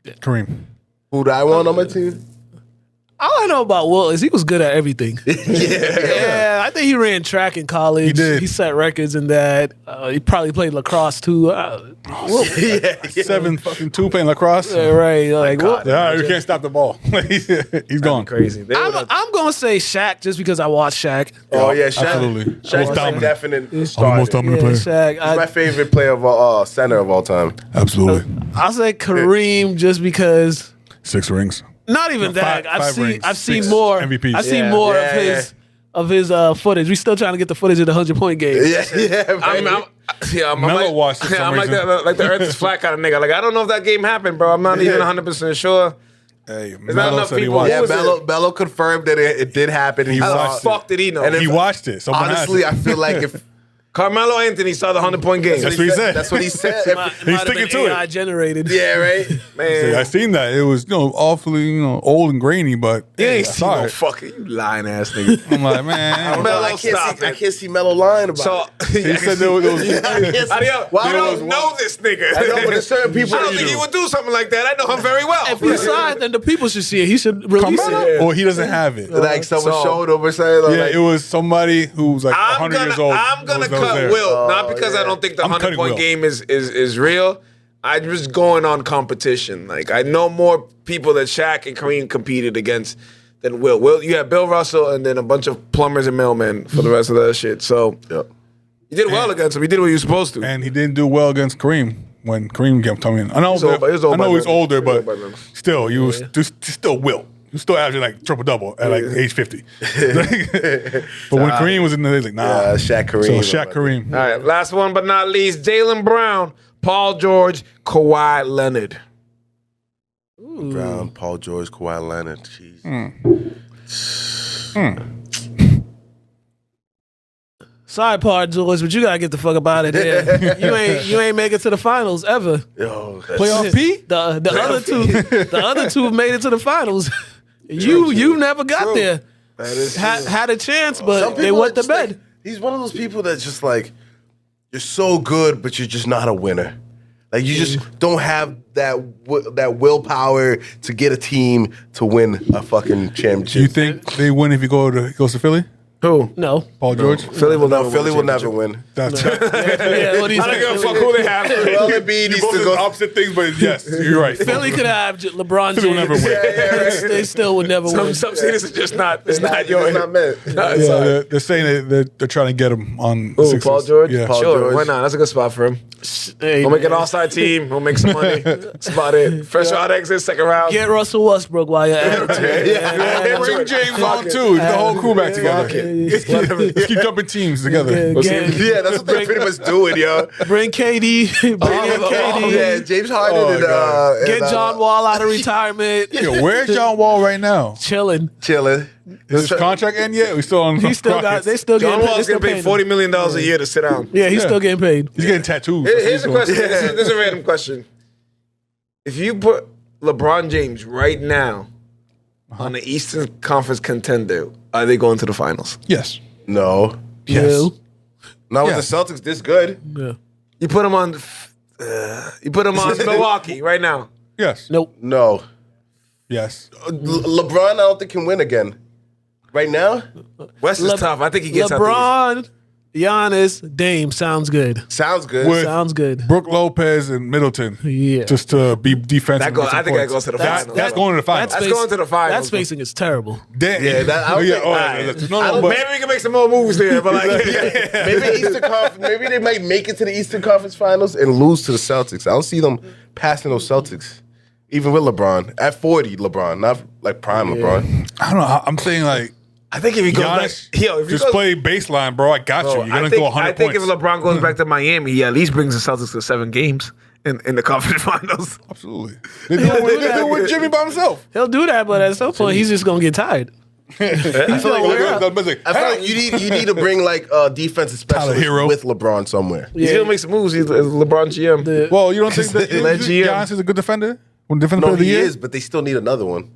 too. Kareem. Who do I want on my team? All I know about Wilt is he was good at everything. Yeah, I think he ran track in college. He did. He set records in that. He probably played lacrosse too. Wilt, 7-2 playing lacrosse. yeah, right. Like, Wilt, Yeah, you can't stop the ball. He's gone. Crazy. They would've- I'm gonna say Shaq just because I watched Shaq. Oh yeah, Shaq. Absolutely. Shaq's Most like dominant. definite I'm the starter. most dominant Yeah, player. Shaq. He's my favorite player of all, center of all time. Absolutely. I'll say Kareem just because. 6 rings. Not even that. five rings, I've seen 6 more. MVPs. I've seen Yeah. more Yeah, of his footage. We still trying to get the footage of the 100-point game. Yeah. I'm Melo like, watched it for some I'm like reason. that, like the Earth is flat kind of nigga. Like I don't know if that game happened, bro. I'm not even 100% sure. Hey, not Melo enough said he people. watched Yeah, was it. Bello confirmed that it did happen. He How the watched fuck did he know? And He watched it. Someone has Honestly, it. I feel like if Carmelo Anthony saw the 100-point game. That's what he said. That's what he said. He's sticking to it. AI generated. Yeah, right. Man, I seen that. It was awfully old and grainy, but you I ain't seen saw no it. fucking you lying ass nigga. I'm like, man. Melo, stop I it. can't see Melo lying about So it. He said there was. How do you, Well, you I don't was- know this nigga. I know, but there's certain people I don't that think you he would do something like that. I know him very well. If he signed, then the people should see it. He should release Carmelo? it. Or he doesn't have it. like someone So- showed him or something. Yeah, like, it was somebody who was like I'm 100 years old. I'm gonna that was cut there. Will, not because I yeah. don't think the I'm cutting 100-point Will. game is real. I'm just going on competition. Like I know more people that Shaq and Kareem competed against than Will. Will, you had Bill Russell and then a bunch of plumbers and mailmen for the rest of that shit. So Yep. you did well against him. You did what you were supposed to. And he didn't do well against Kareem when Kareem kept coming in. I know, He's old by then. he's older, He's but old by then. still, you was still Will. He was still averaging like triple double at like age 50. But when Kareem was in there, they was like, nah. Yeah, Shaq Kareem. So Shaq Kareem. All right, last one but not least, Jaylen Brown, Paul George, Kawhi Leonard. Brown, Paul George, Kawhi Leonard. Jeez. Sorry, Paul George, but you gotta get the fuck up out of there. You ain't make it to the finals ever. Yo, Playoff P? The other two have made it to the finals. You never got there. that is Had a chance, Some but people they went are to just bed. like- he's one of those people that's just like, you're so good, but you're just not a winner. Like you just don't have that willpower to get a team to win a fucking championship. Do you think they win if he goes to Philly? Who? No. Paul George? Philly will never Philly win will a never win. That's Yeah, what do you I don't give a think? fuck who they have. Well, Embiid needs both to is go. opposite things, but yes, you're right. Philly could have LeBron Philly will James. never win. They still would never win. Some cities are just not. It's not your. It's not meant. No, it's Yeah, not. they're saying that they're trying to get him on Ooh, Sixers. Paul George? Yeah. Paul Sure, George. why not? That's a good spot for him. Hey, We'll make an man. all-star team. We'll make some money. That's about it. First round exit, second round. Get Russell Westbrook while you're at it. Yeah. Bring James on too. Get the whole crew back together. Let's keep jumping teams together. Yeah, that's what they're pretty much doing, yo. Bring KD. Bring in KD. Yeah, James Harden Oh, and Get John Wall out of retirement. Yo, where's John Wall right now? Chilling. chilling. Is his contract end yet? We still on He still got. Rockets? They still John getting. Wall's they going to still pay paying $40 him. million a year to sit down. Yeah, he's Yeah. still getting paid. He's getting tattoos. Here's a question. This is a random question. If you put LeBron James right now on the Eastern Conference contender, are they going to the finals? Yes. No. Yes. Not Yeah. with the Celtics this good. Yeah. You put him on. You put him on Milwaukee right now. Yes. Nope. No. Yes. LeBron, I don't think can win again. Right now? West is tough. I think he gets out the LeBron, Giannis, Dame sounds good. Sounds good. With Sounds good. Brooke Lopez and Middleton. Yeah. Just to be defensive. That goes- and get some I think that points. goes to the That's- finals. That's going to the finals. That's going to the finals. That spacing is terrible. Damn. Yeah, that- I don't think- Maybe we can make some more moves there, but like, Maybe Eastern Conference. Maybe they might make it to the Eastern Conference Finals and lose to the Celtics. I don't see them passing those Celtics, even with LeBron at 40. LeBron, not like prime LeBron. I don't know. I'm saying like I think if he goes Giannis, back, if he just goes, play baseline, bro. I got you. You're I gonna think, go 100 I think points. if LeBron goes back to Miami, he at least brings the Celtics to 7 games in the conference finals. Absolutely. They do it with Jimmy by himself. He'll do that, but at some point he's just gonna get tired. I feel like you need to bring like a defensive Tyler specialist Hero. with LeBron somewhere. He's gonna make some moves. He's LeBron GM. Well, you don't think that Let GM. Giannis is a good defender? When defender No, player of the he year? is, but they still need another one.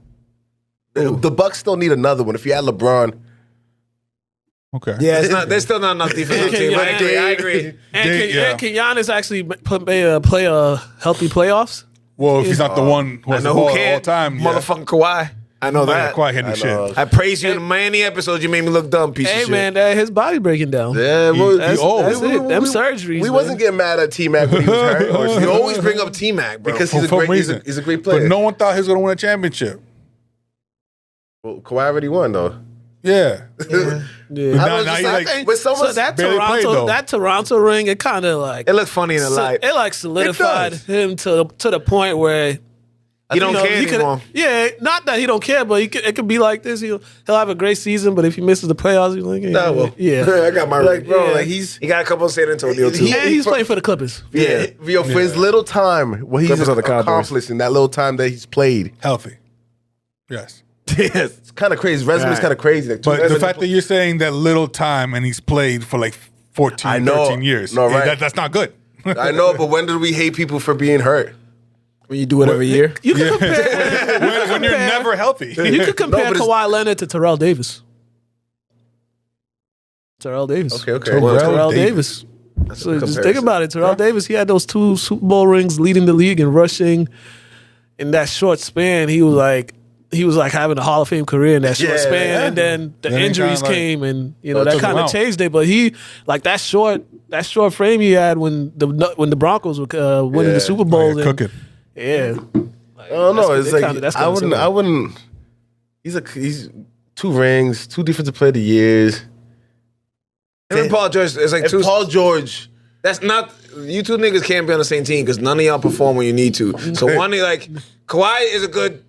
The Bucks still need another one. If you add LeBron, Okay. Yeah, it's not. There's still not enough defensive Can team. you- I agree. And can Giannis actually play a healthy playoffs? Well, if he's not the one who I has know the ball who all can. the time, Motherfucking Kawhi. I know that. Quiet hitting the know. shit. I praised you in many episodes. You made me look dumb, piece Hey of shit. man, his body breaking down. yeah, That's old. it. Them surgeries. we man. wasn't getting mad at T-Mac when he was hurt. Or You always bring up T-Mac, bro. because For he's some a great reason. he's a great player. But no one thought he was going to win a championship. Well, Kawhi already won though. Yeah. Yeah. Now, was now just he's like, like, but someone So that barely played, though. Toronto ring, it kind of like It looked funny in the light. it like solidified does. him to the point where You don't care he could- anymore. Yeah, not that he don't care, but it could be like this. He'll have a great season, but if he misses the playoffs, he's like, Nah, well, yeah. I got my like, bro, Yeah. like he's He got a couple of San Antonio too. And he's playing for the Clippers. yo for his little time, what he's Clippers are the Cowboys. accomplished in that little time that he's played. healthy. Yes. Yes. It's kind of crazy. His resume's Right. kind of crazy. Like, But the fact that you're saying that little time and he's played for like 14, I know. 13 years, No, right. that's not good. I know, but when did we hate people for being hurt? When you do it every year. You could compare. when you're never healthy. You could compare but it's- Kawhi Leonard to Terrell Davis. Terrell Davis. Okay. Terrell Davis. So just comparison. think about it. Terrell Davis, he had those 2 Super Bowl rings, leading the league in rushing. In that short span, he was like having a Hall of Fame career in that short Yeah, span, yeah. and then the Then it injuries kinda like- came, and it that took him kind of out. changed it. But he like that short frame he had when the Broncos were winning Yeah. the Super Bowl. Oh, yeah, cooking. Yeah, I don't know. It's they like kinda- that's I kinda wouldn't. similar. I wouldn't. He's 2 rings, 2 defensive player of the years. Him and Paul George is like And two. Paul George. That's not. You two niggas can't be on the same team because none of y'all perform when you need to. So one like Kawhi is a good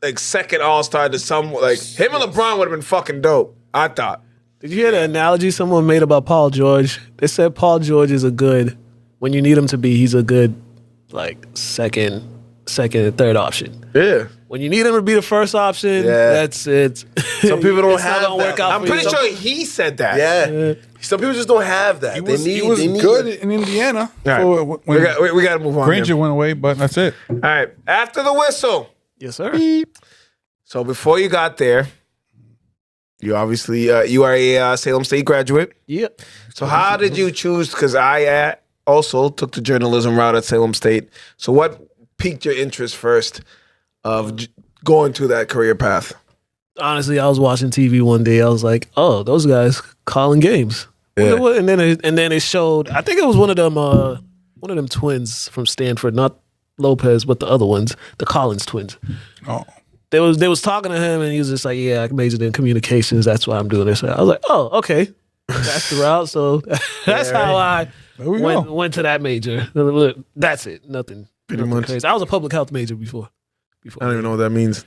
like second all-star to some like him and LeBron would have been fucking dope. I thought. Did you hear the analogy someone made about Paul George? They said Paul George is a good, when you need him to be, he's a good like second and third option. Yeah. When you need him to be the first option, that's it. Some people don't It's not have gonna that. work out I'm for pretty you. sure he said that. Yeah. Some people just don't have that. He was they need good it. in Indiana. All right. So when We got to move on. Granger here. went away, but that's it. All right. After the whistle. Yes, sir. So before you got there, you obviously you are a Salem State graduate. Yep. So how did you choose? Because I also took the journalism route at Salem State. So what piqued your interest first of going to that career path? Honestly, I was watching TV one day. I was like, "Oh, those guys calling games." Yeah. And then it showed. I think it was one of them twins from Stanford, not Lopez, but the other ones, the Collins twins. Oh, They was talking to him, and he was just like, "Yeah, I majored in communications. That's why I'm doing this." I was like, "Oh, okay, that's the route." So that's how I there we go. went to that major. That's it. Nothing much. crazy. I was a public health major before. I don't even know what that means.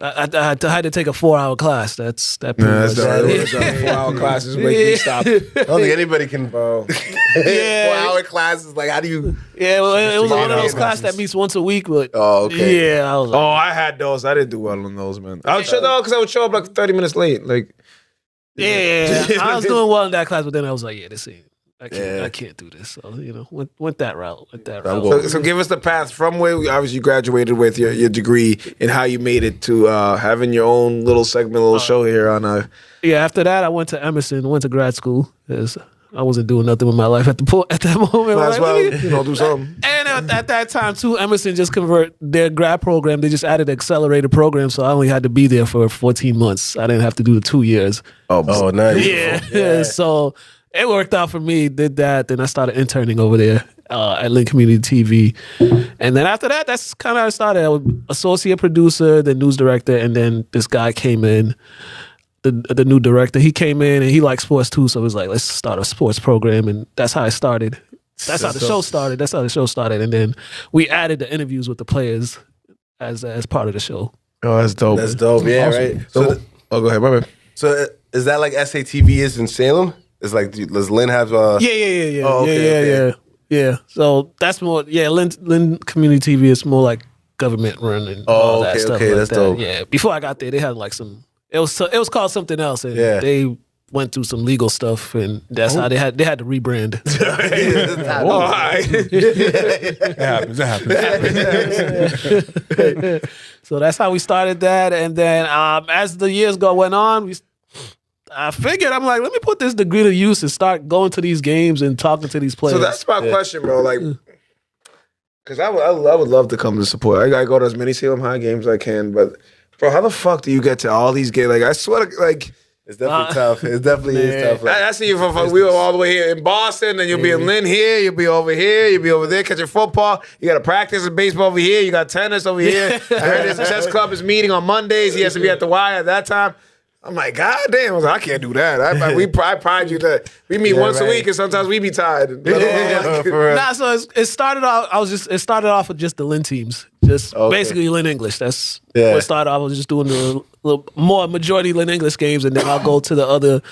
I had to take a 4-hour class. That pretty much. That's 4-hour classes make me stop. I don't think anybody can. 4-hour classes. Like, how do you? Yeah, well, it was one of those Just classes that meets once a week. But Oh, okay. yeah, I was like, Oh, I had those. I didn't do well on those, man. I would show though because I would show up like 30 minutes late. Like, yeah, I was doing well in that class, but then I was like, yeah, this ain't. Yeah. I can't do this. So went that route. so give us the path from where obviously you graduated with your degree and how you made it to having your own little segment, little show here on. Yeah, after that, I went to Emerson, went to grad school. 'Cause I wasn't doing nothing with my life at that moment. Might as Like, well, do something. And at that time too, Emerson just convert their grad program. They just added accelerated program, so I only had to be there for 14 months. I didn't have to do the 2 years. Oh, nice. Yeah. So it worked out for me. Did that, then I started interning over there at Lynn Community TV, and then after that, that's kind of how I started. I was associate producer, then news director, and then this guy came in. The new director, he came in and he liked sports too, so it was like, let's start a sports program, and that's how I started. That's how the show started. And then we added the interviews with the players as part of the show. Oh, that's dope. That's dope. Yeah, Awesome. right. So, Oh, go ahead, my man. so is that like SATV is in Salem? It's like, does Lynn have Yeah. Oh, okay. Yeah. So that's more. Yeah, Lynn Community TV is more like government run and all that stuff. okay, like that's that. dope. Yeah. Before I got there, they had like some. It was called something else, and they went through some legal stuff, and that's how they had to rebrand. Oh, all right. It happens. So that's how we started that, and then as the years went on, I figured, I'm like, let me put this degree to use and start going to these games and talking to these players. So that's my question, bro. Like, because I would love to come to support. I go to as many Salem High games as I can, but bro, how the fuck do you get to all these games? Like, I swear to like. It's definitely tough. It definitely is tough. Like, I see you from we were all the way here in Boston, and you'll be in Lynn here, you'll be over here, you'll be over there catching football. You got to practice in baseball over here. You got tennis over here. I heard his chess club is meeting on Mondays. He has to be at the Y at that time. I'm like, God damn! I was like, I can't do that. I pride you that we meet once a week, and sometimes we be tired. Nah, so it started off. It started off with just the Lynn teams, just basically Lynn English. That's what it started. I was just doing the little more majority Lynn English games, and then I'll go to the other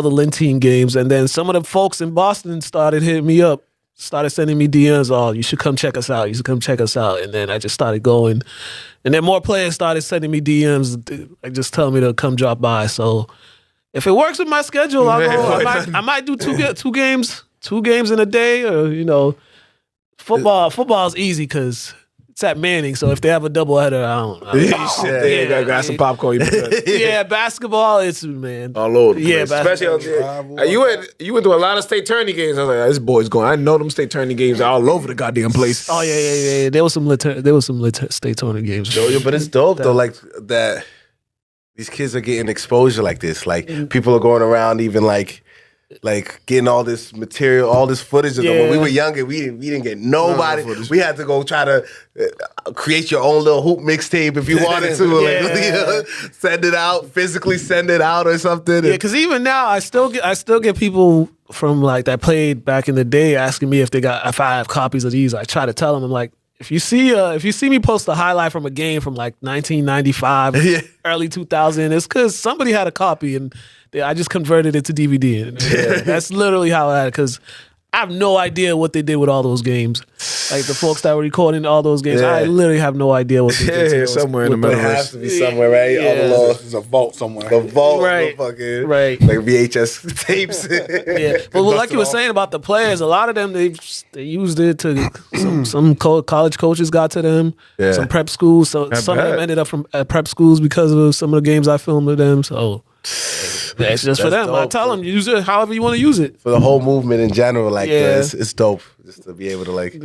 Lynn team games, and then some of the folks in Boston started hitting me up. Started sending me DMs, oh, you should come check us out. You should come check us out. And then I just started going. And then more players started sending me DMs, like just telling me to come drop by. So if it works with my schedule, I'll go. I might do two games in a day, or football is easy because it's at Manning. So if they have a doubleheader, I don't got some popcorn. yeah, basketball, it's, man. All over the place. Especially you went to a lot of state tourney games. I was like, this boy's going. I know them state tourney games are all over the goddamn place. Oh yeah. There was some state tournament games. But it's dope though, like that. These kids are getting exposure like this. Like people are going around, even like getting all this material, all this footage of them. When we were younger, we didn't get nobody. We had to go try to create your own little hoop mixtape if you wanted to. Send it out, physically send it out or something. Yeah, because even now I still get people from like that played back in the day asking me if I have copies of these. I try to tell them, I'm like, if you see me post a highlight from a game from like 1995, early 2000, it's because somebody had a copy and I just converted it to DVD. And that's literally how I had it, because I have no idea what they did with all those games. Like the folks that were recording all those games, I literally have no idea what they did. To those, somewhere in the middle. It has to be somewhere, right? Yeah. All the law. There's a vault somewhere. The vault, Right. the fucking Right. like VHS tapes. Yeah, but like you were saying about the players, a lot of them they used it to some college coaches got to them, Yeah. some prep schools. So some of them ended up from prep schools because of some of the games I filmed with them. So it's just for them. I dope. tell them use it however you want to use it. For the whole movement in general, like Yeah. it's dope just to be able to like.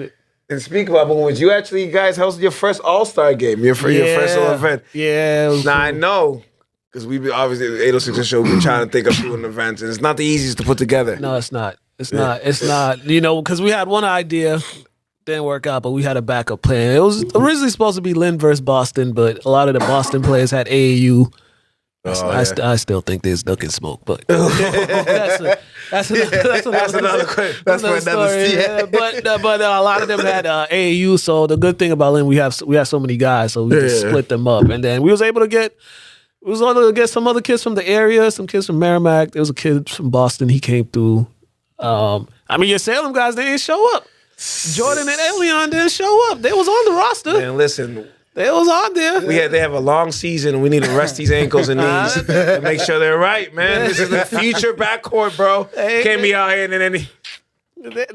And speak about movements, you guys hosted your first All-Star game, your first little event. Yeah. It was Now, cool. I know, because we obviously, 806 show, we've been trying to think of doing events, and it's not the easiest to put together. No, it's not. It's not. It's not. You know, because we had one idea, didn't work out, but we had a backup plan. It was originally supposed to be Lynn versus Boston, but a lot of the Boston players had AAU. I still think there's duck and smoke, but that's another question. That's for another story. Yeah, but a lot of them had AAU. So the good thing about Lynn, we have so many guys, so we just split them up, and then we was able to get some other kids from the area, some kids from Merrimack. There was a kid from Boston. He came through. I mean, your Salem guys, they didn't show up. Jordan and Elion didn't show up. They was on the roster. Man, listen, They was on there. they have a long season, and we need to rest these ankles and knees and make sure they're right, man. This is the future backcourt, bro. Can't be out here and then any.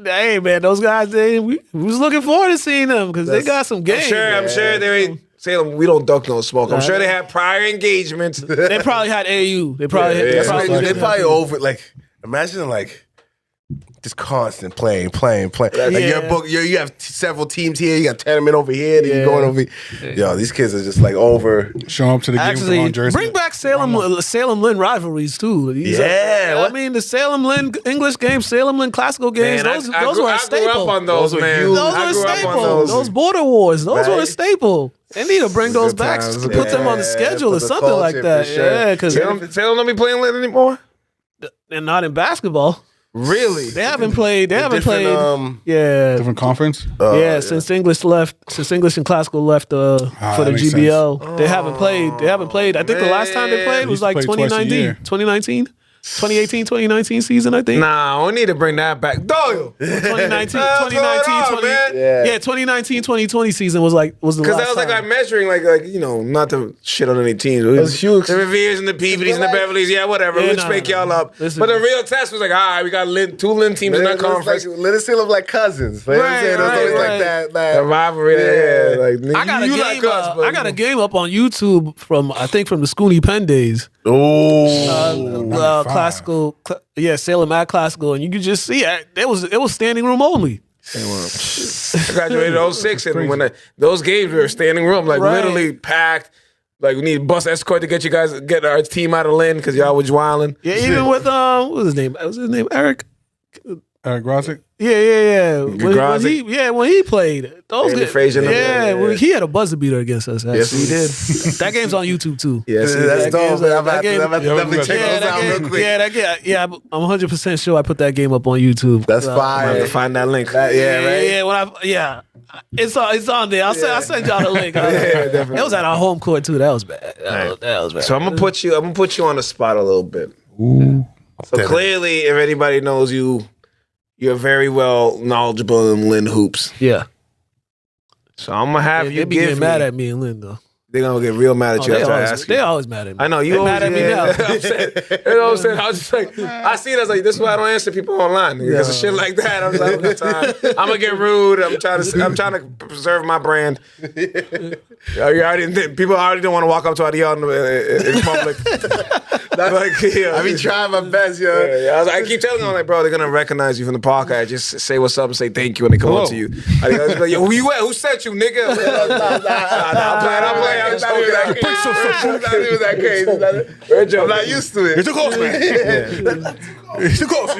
Hey man, those guys, we was looking forward to seeing them because they got some game. I'm sure they Salem. We don't duck no smoke. I'm sure they had prior engagements. They probably had AU. They probably They had probably over like imagine like just constant playing. Like you have several teams here, you got tournament over here, then you're going over here. Yo, these kids are just like over. Show up to the game with the wrong Actually, jersey. bring back Salem Lynn rivalries too. I mean the Salem Lynn English games, Salem Lynn classical games. Man, those I were a grew staple. up on those, man. Those I were a grew up on staple. those. Those border wars. Those were a staple. They need to bring those good back. times. Put them on the schedule or for the something like culture, that. for sure. Yeah, because Salem don't be playing lit anymore. they're not in basketball. Really? They haven't played. They haven't played. Yeah, Different conference. since English and classical left for the that makes GBL, they haven't played. They haven't played. I think the last time they played was They like used to play twice a 2019, year. 2019 season. I think. Nah, we need to bring that back. Doyle. 2019, What's going on, man? yeah, 2019, 2020 season was the Because last that was like time. I'm measuring, like not to shit on any teams. It was huge. The Reveres and the Peabody's and the Beverleys, whatever. Yeah, We'll just make y'all up. Listen. But the real test was like, all right, we got two Lynn teams in that conference. Let us feel like cousins. You know what I'm saying? It was always like that. The rivalry, Yeah. like I got a you game. like us, but I got a game up on YouTube from the Scooney Penn days. Classical, Salem at classical, and you could just see it was standing room only. I graduated in 06, and when those games were standing room, like Right. literally packed. Like we need bus escort to get our team out of Lynn because y'all was wilding. Yeah, even with what was his name? Was his name Eric? Eric Grosick. Yeah. When he played, those Andy guys, Frazier number one, well, he had a buzzer beater against us. Actually. Yes, he did. That game's on YouTube too. Yes, he That's did. dope. that I'm about game- to definitely check Yeah, those out real quick. I'm 100% sure I put that game up on YouTube. That's I'm gonna have fire. to find that link. Yeah. It's on there. I'll send y'all the link. definitely. It was at our home court too. That was bad. That was bad. So I'm gonna put you on the spot a little bit. So clearly, if anybody knows you, you're very well knowledgeable in Lynn hoops. Yeah. So I'm gonna have They you be give getting me. mad at me and Lynn though. They're gonna get real mad at you after I ask you. They always mad at me. I know you. They always, mad at me now. I'm saying, you know what I'm saying? I was just like, I see it as like, this is why I don't answer people online because of shit like that. I'm like, I don't got time. I'm gonna get rude. I'm trying to preserve my brand. People already don't want to walk up to Adiel in public. I be trying my best, yo. I keep telling them, like, bro, they're gonna recognize you from the podcast. Just say what's up and say thank you when they come up to you. I was like, yo, who you at? Who sent you, nigga? I'm playing. I'm just joking. It's not even that crazy. We're joking. I'm not used to it. It's too close, man. It's too close.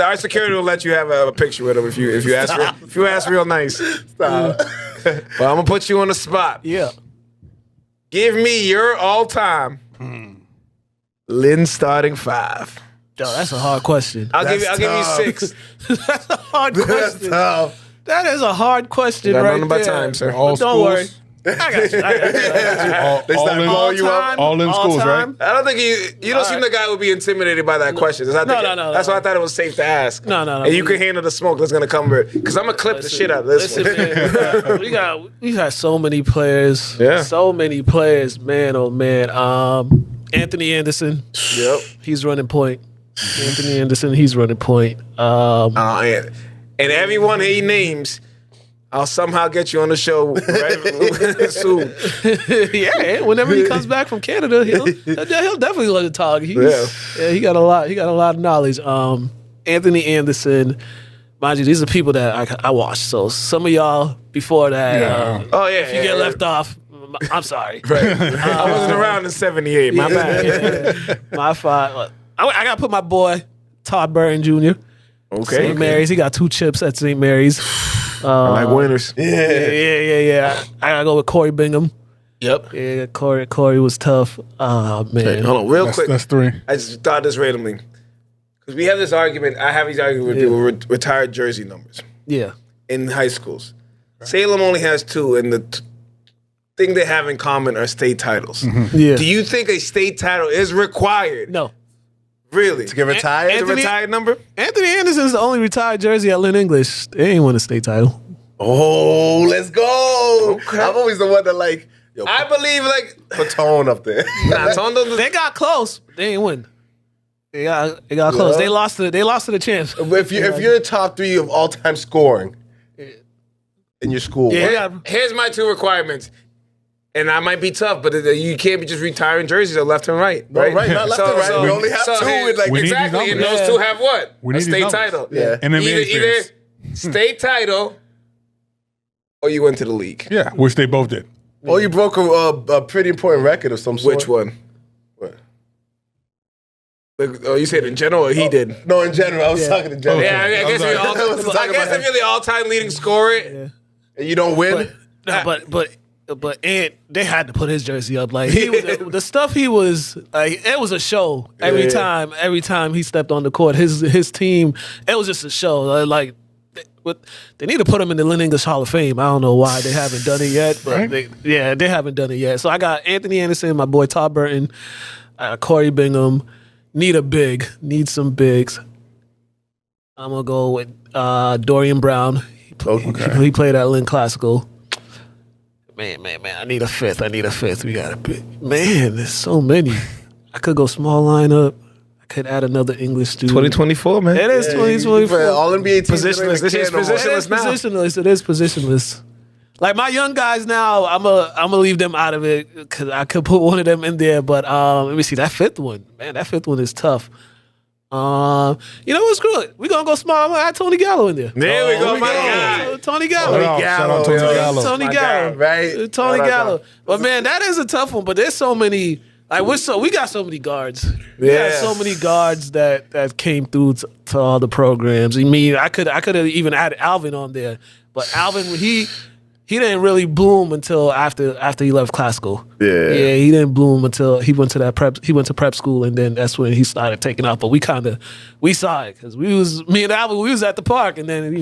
Our security will let you have a picture with him if you ask real nice. Stop. But I'm gonna put you on the spot. Yeah. Give me your all-time Lynn starting five. Yo, that's a hard question. I'll give you tough. 6. That's a hard That's question. tough. That is a hard question Got right nothing but there. time, sir. All Don't schools? worry. I got you. They start in, blowing you up. all in schools, right? I don't think you don't seem the guy who would be intimidated by that question. No. That's why I thought it was safe to ask. No. And you can handle the smoke that's gonna come because I'm gonna clip the shit out of this one. Man, we got so many players. Yeah. So many players, man, oh man. Anthony Anderson. Yep. He's running point. Anthony Anderson, he's running point. And everyone he names, I'll somehow get you on the show soon. Yeah, whenever he comes back from Canada, he'll definitely let it talk. He got a lot of knowledge. Anthony Anderson, mind you, these are people that I watch. So some of y'all before that, if you get left off, I'm sorry. I wasn't around in '78. My bad. My fault. I got to put my boy Todd Burton Jr. St. Mary's. He got 2 chips at St. Mary's. I like winners. Yeah. I gotta go with Corey Bingham. Yep. Yeah, Corey was tough. Oh man. Hey, hold on, real quick. That's 3. I just thought this randomly because we have this argument. I have these arguments with people with retired jersey numbers Yeah. in high schools. Salem only has 2, and the thing they have in common are state titles. Yeah. Do you think a state title is required? No. Really? To get retired? It's a retired number? Anthony Anderson's the only retired jersey at Lynn English. They ain't won a state title. Oh, let's go. Okay. I'm always the one that yo, I believe put Tone up there. They got close. They ain't win. They got close. They lost to the champs. if you're top 3 of all time scoring in your school, Here's my 2 requirements. And I might be tough, but you can't be just retiring jerseys or left and right. No, right, not left and right. We only have 2 with We need exactly, these and numbers. those 2 have what? We A need these state numbers. title. Yeah. And then Either state title or you went to the league. Yeah, which they both did. Oh, you broke a pretty important record of some sort. Which one? What? Oh, you said in general or he did? No, in general. I was talking in general. Yeah, I guess, I'm sorry. I was talking about if you're the all-time leading scorer. and you don't win. But Ant, they had to put his jersey up. Like the stuff he was like, it was a show every time. Every time he stepped on the court, his team, it was just a show. Like they need to put him in the Lynn English Hall of Fame. I don't know why they haven't done it yet, but they haven't done it yet. So I got Anthony Anderson, my boy Todd Burton, Corey Bingham. Need some bigs. I'm gonna go with Dorian Brown. He played at Lynn Classical. Man, I need a fifth. We got a big man. There's so many. I could go small lineup. I could add another English student. 2024, man. It is 2024. All NBA teams Positionless. This is positionless now. It is positionless. Like my young guys now, I'm gonna leave them out of it because I could put one of them in there. But let me see that 5th one. Man, that 5th one is tough. You know what? Screw it. We're gonna go small. I'm gonna add Tony Gallo in there. There we go, my guy. Tony Gallo. Shout out Tony Gallo. Tony My Gallo. guy, right? Tony Shout out Gallo. But man, that is a tough one. But there's so many. Like we got so many guards. We got so many guards that came through to all the programs. I mean, I could have even added Alvin on there, but Alvin he didn't really bloom until after he left classical. Yeah, he didn't bloom until he went to prep school, and then that's when he started taking off. But we saw it because me and Alvin, we was at the park, and then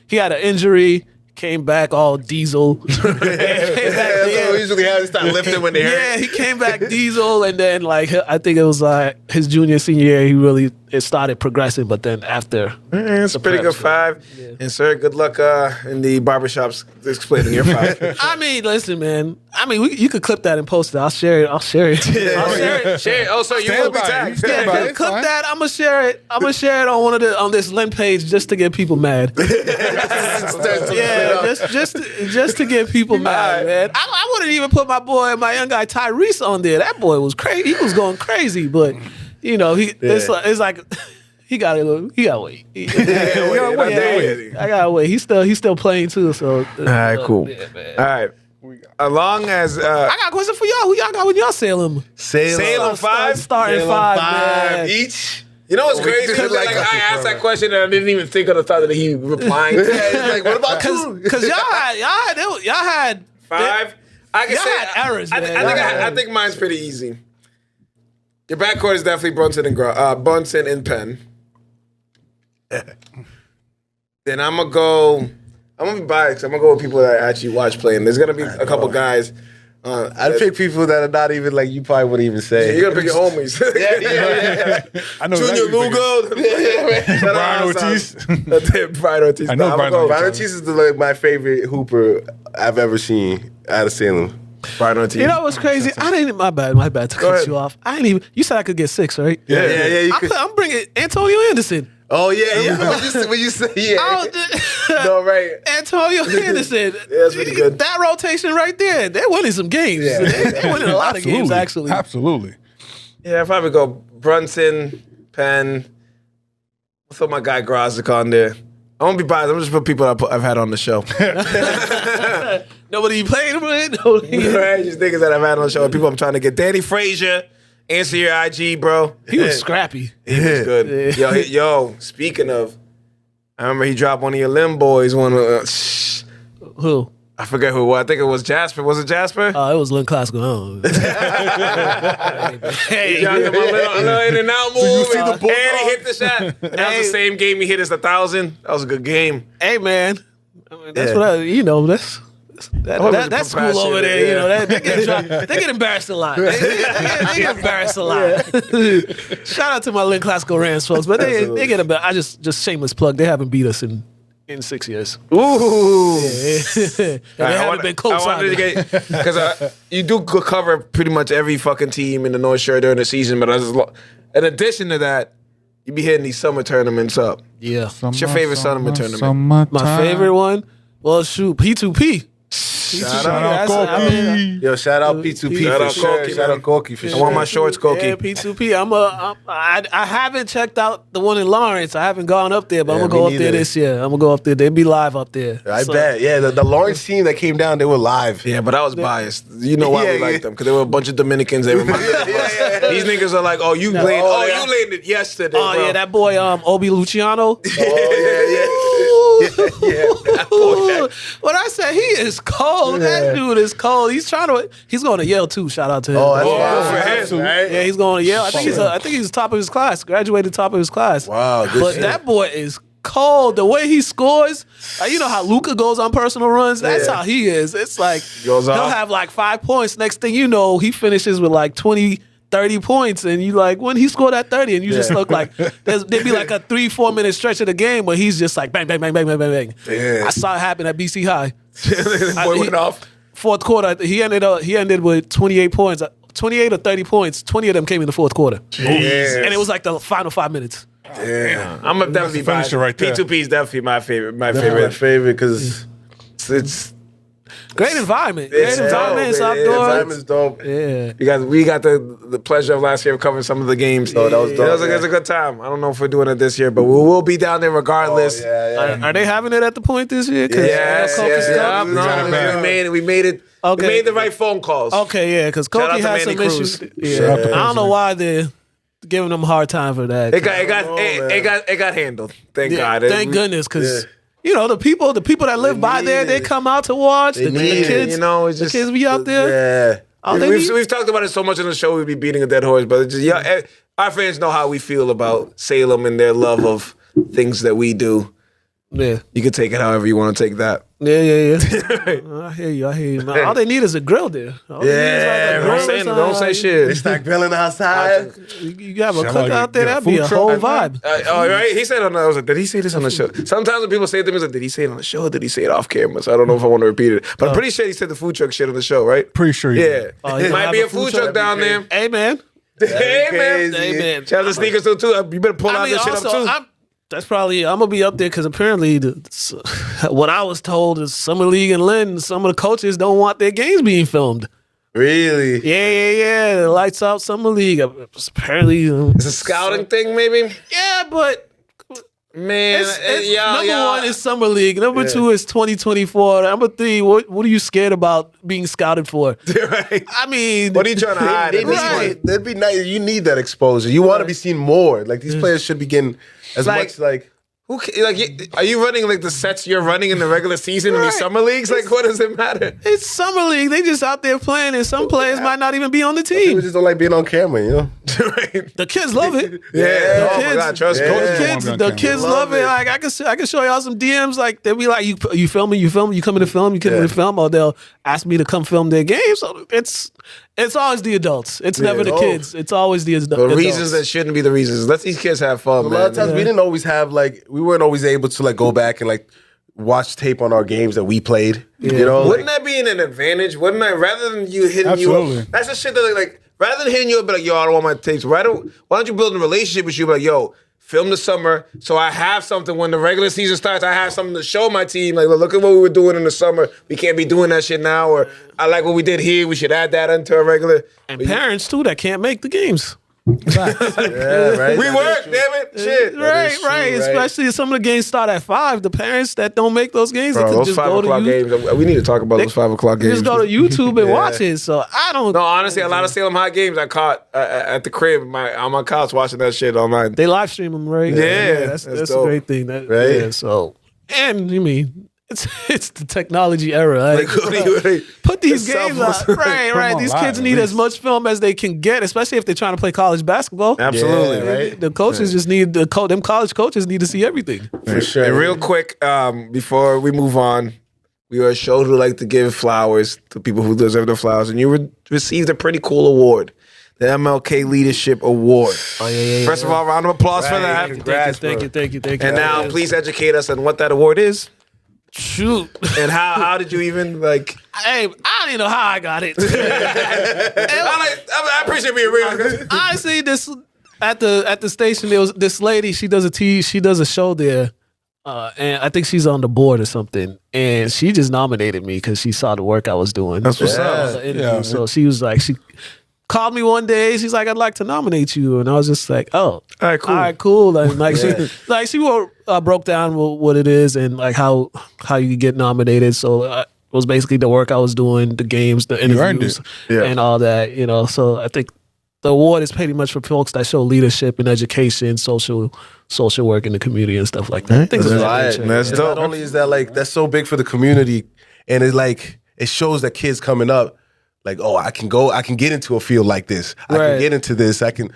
he had an injury. Came back all diesel. That's what we usually have. They start lifting when they hurt. Yeah, he came back diesel, and then I think it was his senior year. It started progressing, but then after, It's a pretty good 5. Yeah. And sir, good luck in the barbershops explaining your 5. I mean, listen, man. I mean, you could clip that and post it. I'll share it. Share it. Oh, so you will be tagged. Clip that. I'm gonna share it. On this Lynn page just to get people mad. Just to get people mad, man. I wouldn't even put my young guy Tyrese on there. That boy was crazy. He was going crazy, but it's like he gotta wait. I gotta wait. He's still playing too. So all right, cool. All right. As long as I got a question for y'all. Who y'all got with y'all Salem? Salem 5? Starting 5, man. each. You know what's crazy? I asked that question and I didn't even think of the thought that he replying. Like, what about 2? Because y'all had 5. I can y'all say had errors. I man. think mine's pretty easy. Your backcourt is definitely Brunson and Penn. Then I'm gonna be biased. I'm gonna go with people that I actually watch playing. There's gonna be a couple guys. I'd pick people that are not even like you probably wouldn't even say. You're gonna pick your homies. I know Junior Lugo. Brian Ortiz. Brian Ortiz. I know Brian Ortiz. Brian Ortiz is my favorite hooper I've ever seen out of Salem. Brian Ortiz. You know what's crazy? I didn't. My bad to cut ahead. you off. I didn't even. You said I could get 6, right? Yeah. You could. I'm bringing Antonio Anderson. Oh yeah. When you say yeah. No, right. Antonio Anderson. that's pretty good. That rotation right there. They're winning some games. Yeah. They're winning a lot of games actually. Absolutely. Yeah, I'd probably go Brunson, Penn. I'll throw my guy Grozic on there. I won't be biased. I'm just put people I've had on the show. Nobody you played with. Nobody. Right? Just niggas that I've had on the show. People I'm trying to get. Danny Frazier, answer your IG, bro. He was scrappy. He was good. Yo, speaking of, I remember he dropped one of your limb boys. Who? I forget who it was. I think it was Jasper. Was it Jasper? It was Lynn Classical. He dropped him a little in and out move. you see the bulldog? And he hit the shot. That was the same game he hit us 1,000. That was a good game. Hey man, that's that school over there. You know, they get embarrassed a lot. They get embarrassed a lot. Shout out to my Lynn Classical Rams folks, but they get embarrassed. I just shameless plug. They haven't beat us in 6 years. Ooh. They haven't been co-signed. Because you do cover pretty much every fucking team in the North Shore during the season, but in addition to that, you be hitting these summer tournaments up. Yeah. What's your favorite summer tournament? My favorite one? Well, shoot, P2P. Shout out Corky. Yo, shout out P2P Shout for out sure. Corky, Shout man. out Corky for I sure. want my shorts, Koki. Yeah, P2P. I haven't checked out the one in Lawrence. I haven't gone up there, but I'm Yeah, gonna go me up there neither. this year. I'm gonna go up there. They'll be live up there. I So- bet. Yeah, the Lawrence team that came down, they were live. Yeah, but I was biased. You know why we Yeah, liked them? Because they were a bunch of Dominicans. They reminded us of us. These niggas are like, oh, you landed. Oh, you landed yesterday. Oh bro. yeah, that boy Obi Luciano. Oh, When I say he is cold, that dude is cold. He's going to Yale too. Shout out to him. Oh, that's good for him. Right? Yeah, he's going to Yale. I think he's top of his class. Graduated top of his class. Wow, good But shit. that boy is cold. The way he scores, you know how Luka goes on personal runs. That's how he is. It's like Goes he'll off. have like 5 points. Next thing you know, he finishes with like 20, 30 points, and you like when he scored that 30, and you just look like there'd be like a 3-4 minute stretch of the game where he's just like bang bang bang bang bang bang bang. Yeah. I saw it happen at BC High. Boy went off. Fourth quarter, he ended with 28 points, 28 or 30 points. 20 of them came in the fourth quarter, and it was like the final 5 minutes. Yeah. I'm a definitely That's the finisher right there. P2P is definitely my favorite. My My favorite. favorite because It's Great environment. It's Great environment. It's dope, man. outdoors. environment's dope. Yeah. we got the pleasure of last year of covering some of the games. Oh, that was dope, It was a good time. I don't know if we're doing it this year, but we will be down there regardless. Are they having it at the point this year? 'Cause Yes, Koki's yes, stuff? yeah. Trying to No, we made it. Okay. We made the right phone calls. Okay, yeah, because Shout out Koki to has Manny some Cruz. issues. Shout out to I don't know President. why they're giving them a hard time for that. It got handled. Thank Yeah, God. thank goodness, because you know the people that live by need there, they it. come out to watch. The need it, kids, you know, it's the just kids be out there. Yeah. All they need- We've talked about it so much on the show. We'd be beating a dead horse, but it's just our fans know how we feel about Salem and their love of things that we do. Yeah, You can take it however you want to take that. yeah. I hear you. Man, all they need is a grill there. All they need is like a grill Don't say or shit. They start grilling outside. something. You have a Shall cook I out there. get a That'd be food a truck whole at night? vibe. Oh, right. He said on the, I was like, did he say this on the show? Sometimes when people say it to me, it's like, did he say it on the show or did he say it off camera? So I don't know if I want to repeat it. But I'm pretty sure he said the food truck shit on the show, right? Pretty sure you Yeah. did. Oh, you It might have be a a food food truck truck? down there. Hey man, Hey, man. Crazy. hey man. Shout out to sneakers too. You better pull out this shit up too. That's probably I'm gonna be up there because apparently what I was told is Summer League and Lynn, some of the coaches don't want their games being filmed. Really? Yeah. The lights out Summer League. Apparently, It's a scouting thing, maybe? yeah, but Man, number one is Summer League. Number two is 2024. Number three, what are you scared about being scouted for? right. I mean, What are you trying to hide? Right. That'd be nice. You need that exposure. You want to be seen more. Like these players should be getting as Like- much like Are you running like the sets you're running in the regular season in these summer leagues? Like, what does it matter? It's summer league. They just out there playing, and some players might not even be on the People team. just don't like being on camera, you know? The kids love it. Yeah. Oh my kids- God, trust me. The kids love it. Like I can show y'all some DMs. Like they'll be like, you filming, you coming to film, to film, or they'll ask me to come film their game. So it's always the adults. It's never the kids. It's always the adults. The reasons that shouldn't be the reasons. Let these kids have fun, A man. lot of times we didn't always have we weren't always able to go back and watch tape on our games that we played. You know, Wouldn't that be an advantage? Wouldn't I? Rather than you hitting Absolutely. you up, that's the shit that rather than hitting you up, be like, yo, I don't want my tapes. Why don't you build a relationship with you? Be like, yo, film the summer, so I have something when the regular season starts. I have something to show my team. Like, look at what we were doing in the summer. We can't be doing that shit now. Or I like what we did here. We should add that into a regular. and parents too that can't make the games. yeah, right? We work, damn it, shit. Right. Especially if some of the games start at 5. The parents that don't make those games, they Bro, could those just 5 go to o'clock YouTube. games. We need to talk about those 5 o'clock games. Just go to YouTube and watch it. So I don't. No, honestly, a lot of Salem High games I caught at the crib on my couch watching that shit online. They live stream them, right? Yeah, that's that's a dope. great thing. Right? Yeah, so and you mean it's the technology era. Like, Like, put these it's games self- out. Right. on These live, kids at need as least. much film as they can get, especially if they're trying to play college basketball. Absolutely. Yeah, right? The coaches just need them college coaches need to see everything. For sure. And real quick, before we move on, we are a show who like to give flowers to people who deserve the flowers, and you received a pretty cool award, the MLK Leadership Award. Oh yeah. First of all, round of applause for that. Congrats, Thank you. And now, please educate us on what that award is shoot. and how did you even like. Hey, I don't even know how I got it. I appreciate being real. Honestly, this at the station there was this lady. She does a show there, and I think she's on the board or something. And she just nominated me because she saw the work I was doing. That's what's up. Yeah. So she was like, she called me one day. She's like, I'd like to nominate you, and I was just like, oh, all right, cool. And like she broke down what it is and like how you get nominated. So. It was basically the work I was doing, the games, the interviews, and all that, you know. So I think the award is pretty much for folks that show leadership and education, social work in the community and stuff like that. Things of that nature. That's And dope. Not only is that that's so big for the community, and it shows that kids coming up, I can get into a field like this. I can get into this. I can.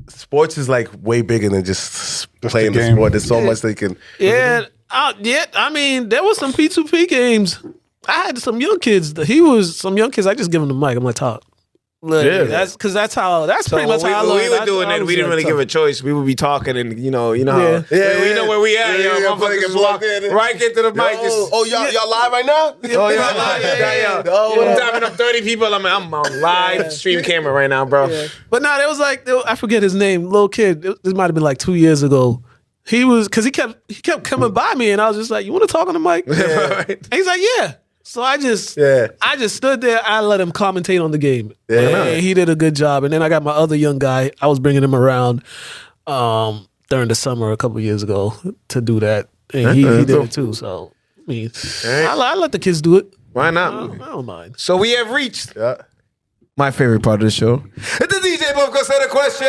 Sports is way bigger than just playing the game. sport. There's so much they can. Yeah, I mean, there was some P2P games. I had some young kids. I just give them the mic. I'm like, talk. Look, that's pretty much how I learned. We were doing it. We didn't really give a choice. We would be talking, and you know how. Yeah. We know where we at. Yeah, Yo, motherfuckers just walk walk in. right into the mic. Y'all live right now? Oh yeah. I'm tapping up 30 people. I'm on live stream camera right now, bro. Yeah. But no, there was I forget his name, little kid. This might have been 2 years ago. He kept coming by me, and I was just like, "You want to talk on the mic?" And he's like, "Yeah." So I just stood there. I let him commentate on the game. Yeah. And he did a good job. And then I got my other young guy. I was bringing him around during the summer a couple years ago to do that, and he did it too. So I mean, I let the kids do it. Why I not? don't mind. So we have reached Yeah. my favorite part of the show. The DJ Bubka said a question.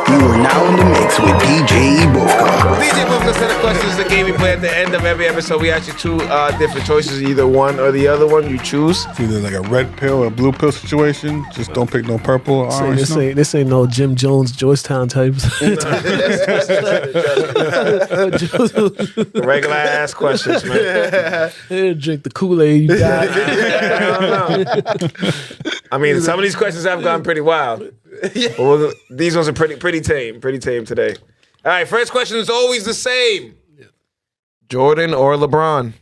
You are now in the mix with DJ Bufka. DJ Bubka said a question is the game we play at the end of every episode. We ask you two different choices, either one or the other one. You choose. It's either a red pill or a blue pill situation. Just don't pick no purple or orange. This ain't no Jim Jones, Georgetown types. Regular ass questions, man. Drink the Kool-Aid you got. I mean, some of these questions have gone pretty wild. But these ones are pretty tame today. All right, first question is always the same. Jordan or LeBron?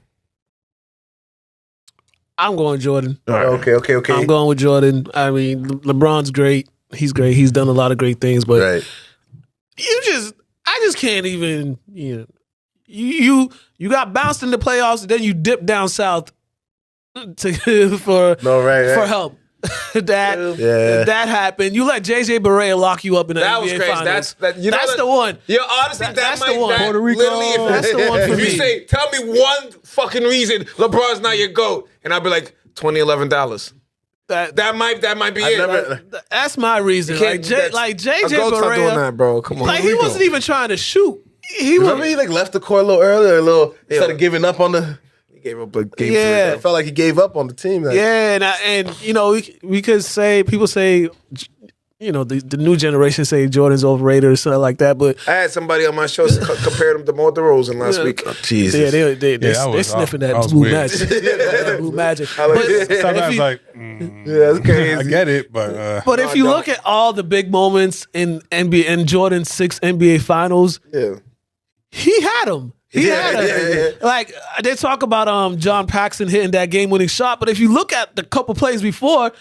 I'm going Jordan. Okay. I'm going with Jordan. I mean, LeBron's great. He's great. He's done a lot of great things, but Right. I just can't even, you got bounced in the playoffs, and then you dip down south for No, right. for help. that happened. You let JJ Barea lock you up in the That NBA was crazy. Finals. That's the one. Yeah, honestly, That's might the one. Puerto Rico. Literally, That's the one for if you me. say, tell me one fucking reason LeBron's not your GOAT, and I'll be like, $20-11. That might be it. That's my reason. Like JJ Barea, doing that, bro. Come on, like he wasn't even trying to shoot. Remember he like left the court a little earlier, instead of giving up on the. He gave up a game. I felt like he gave up on the team. Like. Yeah, and you know we could say people say. You know, the new generation say Jordan's overrated or something like that, but I had somebody on my show compare him to Mo DeRozan last week. Oh, Jesus. Yeah, they're sniffing that blue magic. That blue magic. Sometimes like, that's crazy. I get it, but if you look at all the big moments in NBA and Jordan's 6 NBA Finals, he had them. He had them. Like they talk about John Paxson hitting that game-winning shot, but if you look at the couple plays before.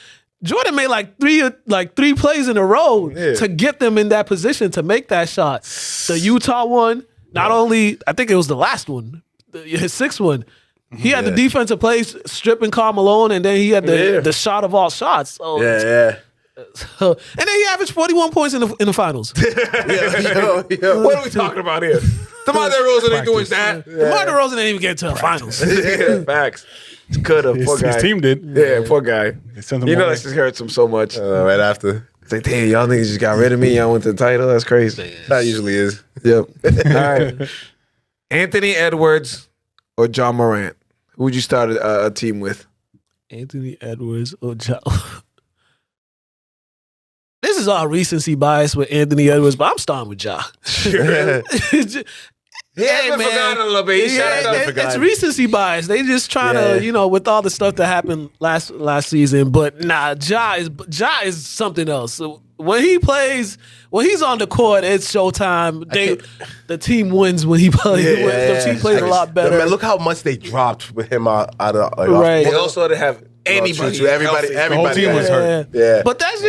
Jordan made like three plays in a row to get them in that position to make that shot. The Utah one, not only I think it was the last one, his 6th one. He had the defensive plays stripping Karl Malone, and then he had the shot of all shots. So, and then he averaged 41 points in the finals. What are we talking about here? DeMar DeRozan ain't doing that. DeMar DeRozan didn't even get to the finals. Facts. Could have. Poor guy. his team did. Yeah, poor guy. Sent him You know away. that just hurts him so much. Right after. It's like, damn, y'all niggas just got rid of me. Y'all went to the title. That's crazy. That usually is. Yep. All right. Anthony Edwards or John Morant? Who would you start a team with? Anthony Edwards or John. This is all recency bias with Anthony Edwards, but I'm starting with Ja. He has been forgotten a little bit. It's recency bias. They just trying to, you know, with all the stuff that happened last season. But nah, Ja is something else. So when he plays, when he's on the court, it's showtime. The team wins when he plays. The team plays a lot better. Man, look how much they dropped with him out of Right. They also didn't have anybody. Everybody. The whole team was hurt. Yeah. But that's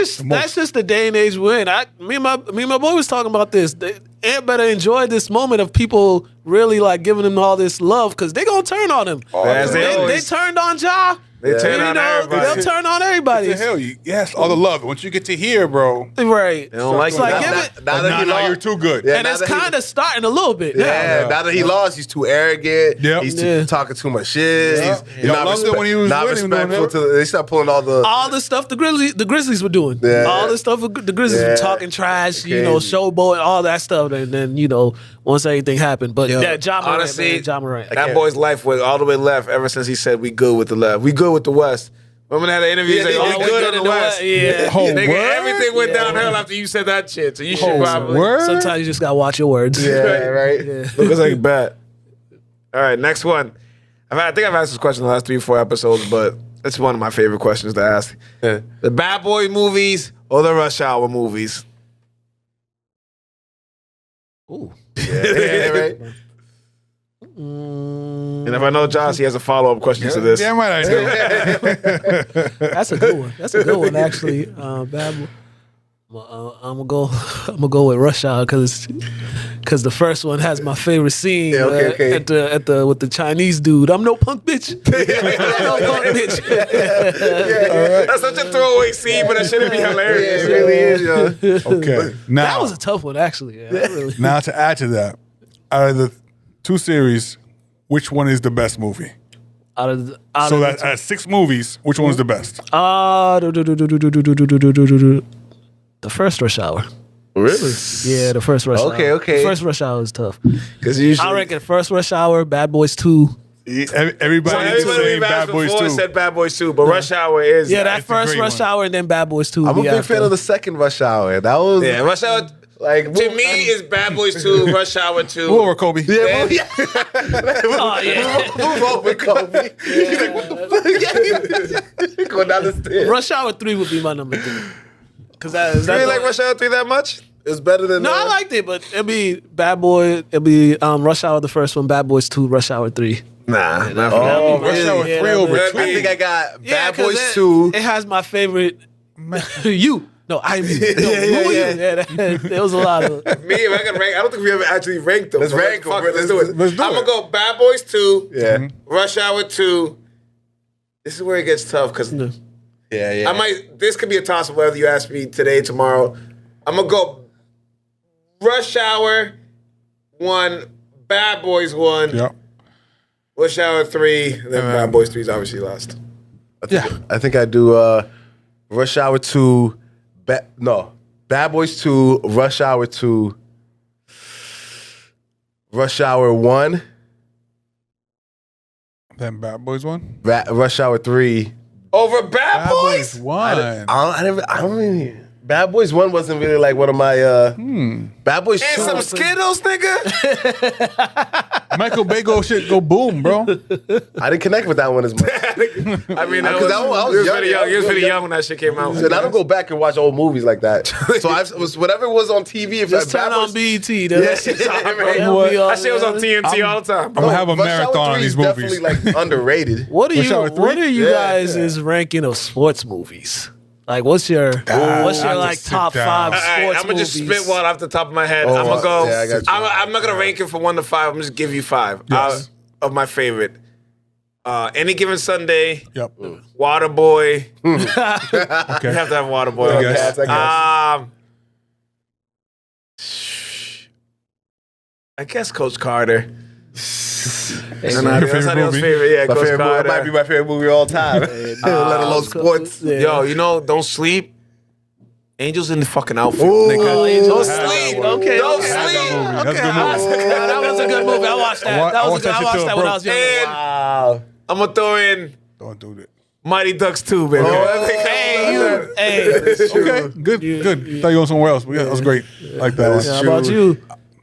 just the day and age we're in. Me and my boy was talking about this. Ant better enjoy this moment of people really like giving him all this love because they gonna turn on him. They turned on Ja. They turn on everybody. They'll turn on everybody. What the hell? Yes, all the love. Once you get to here, bro. Right. They don't like It's like, it. give it. Now you're too good. Yeah, And now it's that he- kind of starting a little bit. Yeah, now that he lost, he's too arrogant. Yep. He's talking too much shit. Yeah. He's not, Loved it when he was not winning, respectful doing to. They start pulling all the. All the stuff the Grizzlies were doing. Yeah. All the stuff the Grizzlies were talking trash, you know, showboat, all that stuff. And then, you know, once everything happened. But that Ja Morant, honestly, Ja Morant. that boy's life went all the way left ever since he said we good with the left. We good with the West. Remember that interview? He said, Yeah, we good in the West. Yeah. Nigga, word? everything went downhill after you said that shit. So you should probably. Word? Sometimes you just gotta watch your words. Yeah, right. Looks like bad. All right, next one. I think I've asked this question the last 3-4 episodes, but it's one of my favorite questions to ask. Yeah. The Bad Boy movies or the Rush Hour movies? Ooh. Yeah, right. And if I know Josh, he has a follow-up question to this. Damn right I do. That's a good one. That's a good one, actually. Bad Boy. I'm gonna go with Rush Hour because the first one has my favorite scene okay. at the with the Chinese dude. I'm no punk bitch. I'm no punk bitch. That's such a throwaway scene, but that shouldn't be hilarious. It really is, yo. Okay. Now, That was a tough one, actually. Yeah, really. now to add to that, out of the two series, which one is the best movie? Out So of that out of 6 movies, which one's the best? the first Rush Hour. Really? Yeah, the first Rush Hour. Okay. The first Rush Hour is tough. Because usually, I reckon first Rush Hour, Bad Boys 2. Everybody is saying Bad Boys before 2. said Bad Boys 2, but Rush Hour is. Yeah, that it's a first great Rush one. Hour and then Bad Boys 2. I'm a big fan of the second Rush Hour. That was Yeah, Rush Hour. like To me, is Bad Boys 2, Rush Hour 2. Move over, Kobe. Yeah, Oh, yeah. move over, Kobe. He's like, what the fuck? Going down the stairs. Rush Hour 3 would be my number 3. Because that is You really like Rush Hour 3 that much? It's better than No, I liked it, but it'd be Bad Boy. It'd be Rush Hour the first one, Bad Boys 2, Rush Hour 3. Nah, not for Oh, me. Rush Hour Yeah, 3 that over was- 2. I think I got Bad 'cause Boys 2. It has my favorite. You. No, I'm you. No, who are you? Yeah, there was a lot of. Me, if I can rank, I don't think we ever actually ranked them. Let's So rank them. fuck it, let's do it. Let's do I'm it. gonna go Bad Boys 2, Yeah. Rush Hour 2. This is where it gets tough because Yeah. This could be a toss up whether you ask me today, tomorrow. I'm gonna go Rush Hour 1, Bad Boys 1, Yep. Rush Hour 3, and then Bad Boys 3 is obviously last. I think I do Rush Hour 2, Bad Boys 2, Rush Hour 2, Rush Hour 1, Then Bad Boys 1. Rush Hour 3. Over Bad Bad Boys? Boys 1. I don't really. Bad Boys 1 wasn't really like one of my. Bad Boys 2. And some Skittles, nigga. Michael Bay shit go boom, bro. I didn't connect with that one as much. I mean, Because I was young. He was pretty young when that shit came out. And I don't go back and watch old movies like that. So whatever was on TV. If Just Bad turn on Boys- BET. That shit's on, bro. That'll be all That shit was on there. TNT all the time. I'm gonna have a Rush Hour marathon 3 on these is movies. Definitely like underrated. What Rush Hour 3? are you Yeah, guys' ranking of sports movies? Like, what's your I like just sit top down. 5 All right, sports I'm gonna just movies? spit one off the top of my head. Oh, I'm gonna go. yeah, I got you. I'm not gonna rank it from 1 to 5. I'm just give you 5 Yes. of my favorite. Any Given Sunday, Yep. Waterboy. Okay. You have to have Waterboy. I guess. I guess Coach Carter. Your favorite movie? favorite. Yeah, My Coach favorite movie, Carter. it might be my favorite movie of all time. Let alone sports. Yo, don't sleep. Angels in the fucking outfield, Ooh. nigga. Don't Had sleep. that one. Okay, Don't okay. sleep. That's a good movie. That was a good movie. I watched that. I That was watched a good. that I shit watched till that it when I broke. was younger. And Wow. I'm gonna throw in Don't do that. Mighty Ducks 2, baby. Hey, Okay, good. Thought you went somewhere else, but yeah, that was great. Like that one. how about you?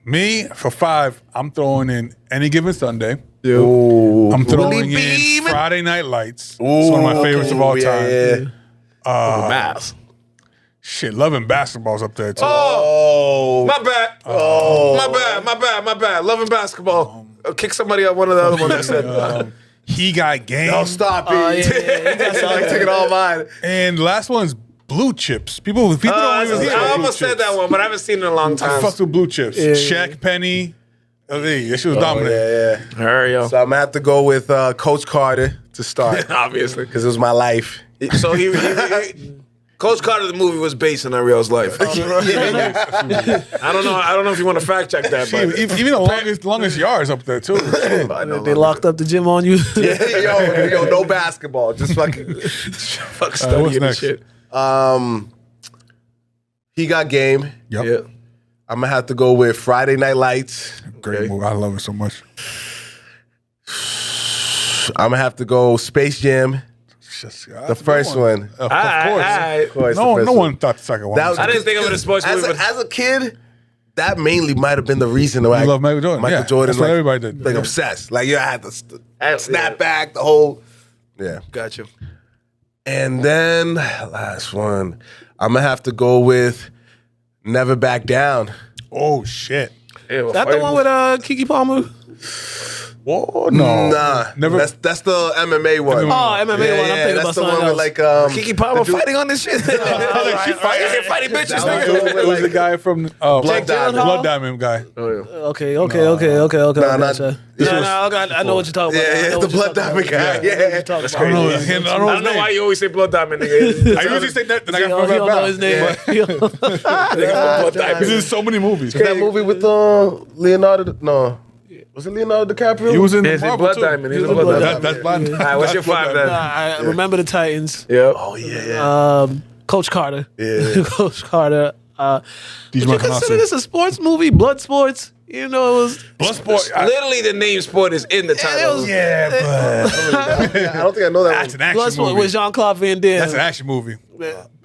Me, for 5, I'm throwing in Any Given Sunday. Ooh. I'm throwing Willie in Beeman. Friday Night Lights. It's one of my favorites of all time. Yeah. Mass. Shit, Loving Basketball's up there too. Oh. My bad. My bad. Loving basketball. Kick somebody out. One of the other ones I said. He Got Game. Oh, stop it. Yeah. Sorry, taking all mine. And the last one's Blue Chips. People don't even I think about almost Blue said Chips. that one, but I haven't seen it in a long I time. fucked with Blue Chips. Yeah. Shaq Penny. Hey, that shit was dominant. Yeah. Hurry up. So I'm going to have to go with Coach Carter to start. Obviously. Because it was my life. So he Coach Carter, the movie was based on Ariel's life. I don't know if you want to fact check that, but Even the longest yards up there too. They locked up the gym on you. yo, no basketball. Just fucking. fuck what's studying and next? shit. He Got Game. Yep. Yeah. I'm going to have to go with Friday Night Lights. Great movie. I love it so much. I'm going to have to go Space Jam. The first one. Of course. Alright. Of course, the No first one thought the second one. That was I didn't think of it as sports movie, but As a kid, that mainly might have been the reason why You love Michael Jordan. Michael Yeah, Jordan, that's what like, everybody did. like Yeah. obsessed. Like, I had to Yeah. snap back, the whole. Yeah. gotcha. And then, last one, I'm going to have to go with Never Back Down. Oh shit. That the one with Kiki Palmer? Oh no. Nah. Never. That's the MMA one. Oh, MMA one. I'm thinking that's about the something one else. with like Kiki Palmer fighting on this shit. She fighting bitches. That nigga. one with, It was the like, guy from Blood Diamond. Blood Diamond guy. Okay. Nah, Gotcha. this I know what you're talking about. Yeah, I know it's the Blood Blood Diamond guy. Yeah. You're talking about. I don't know. I don't know I his don't know why name. you always say Blood Diamond, nigga. I usually say that. Then I He got don't know his name. Blood Diamond. He's in so many movies. That movie with Leonardo. No, was it Leonardo DiCaprio? He was in He's in Marvel Blood too. Diamond. He's in in Blood Blood Diamond. That's Blood. All right, what's your 5 then? I remember the Titans. Yep. Oh yeah. Coach Carter. Yeah. Coach Carter. These Would you consider this a sports movie? Blood sports? You know, it was. Blood Sport. Literally, the name sport is in the title. Yeah, but I don't think I know that that's one. an Blood action sport movie. with Jean-Claude Van Damme. That's an action movie.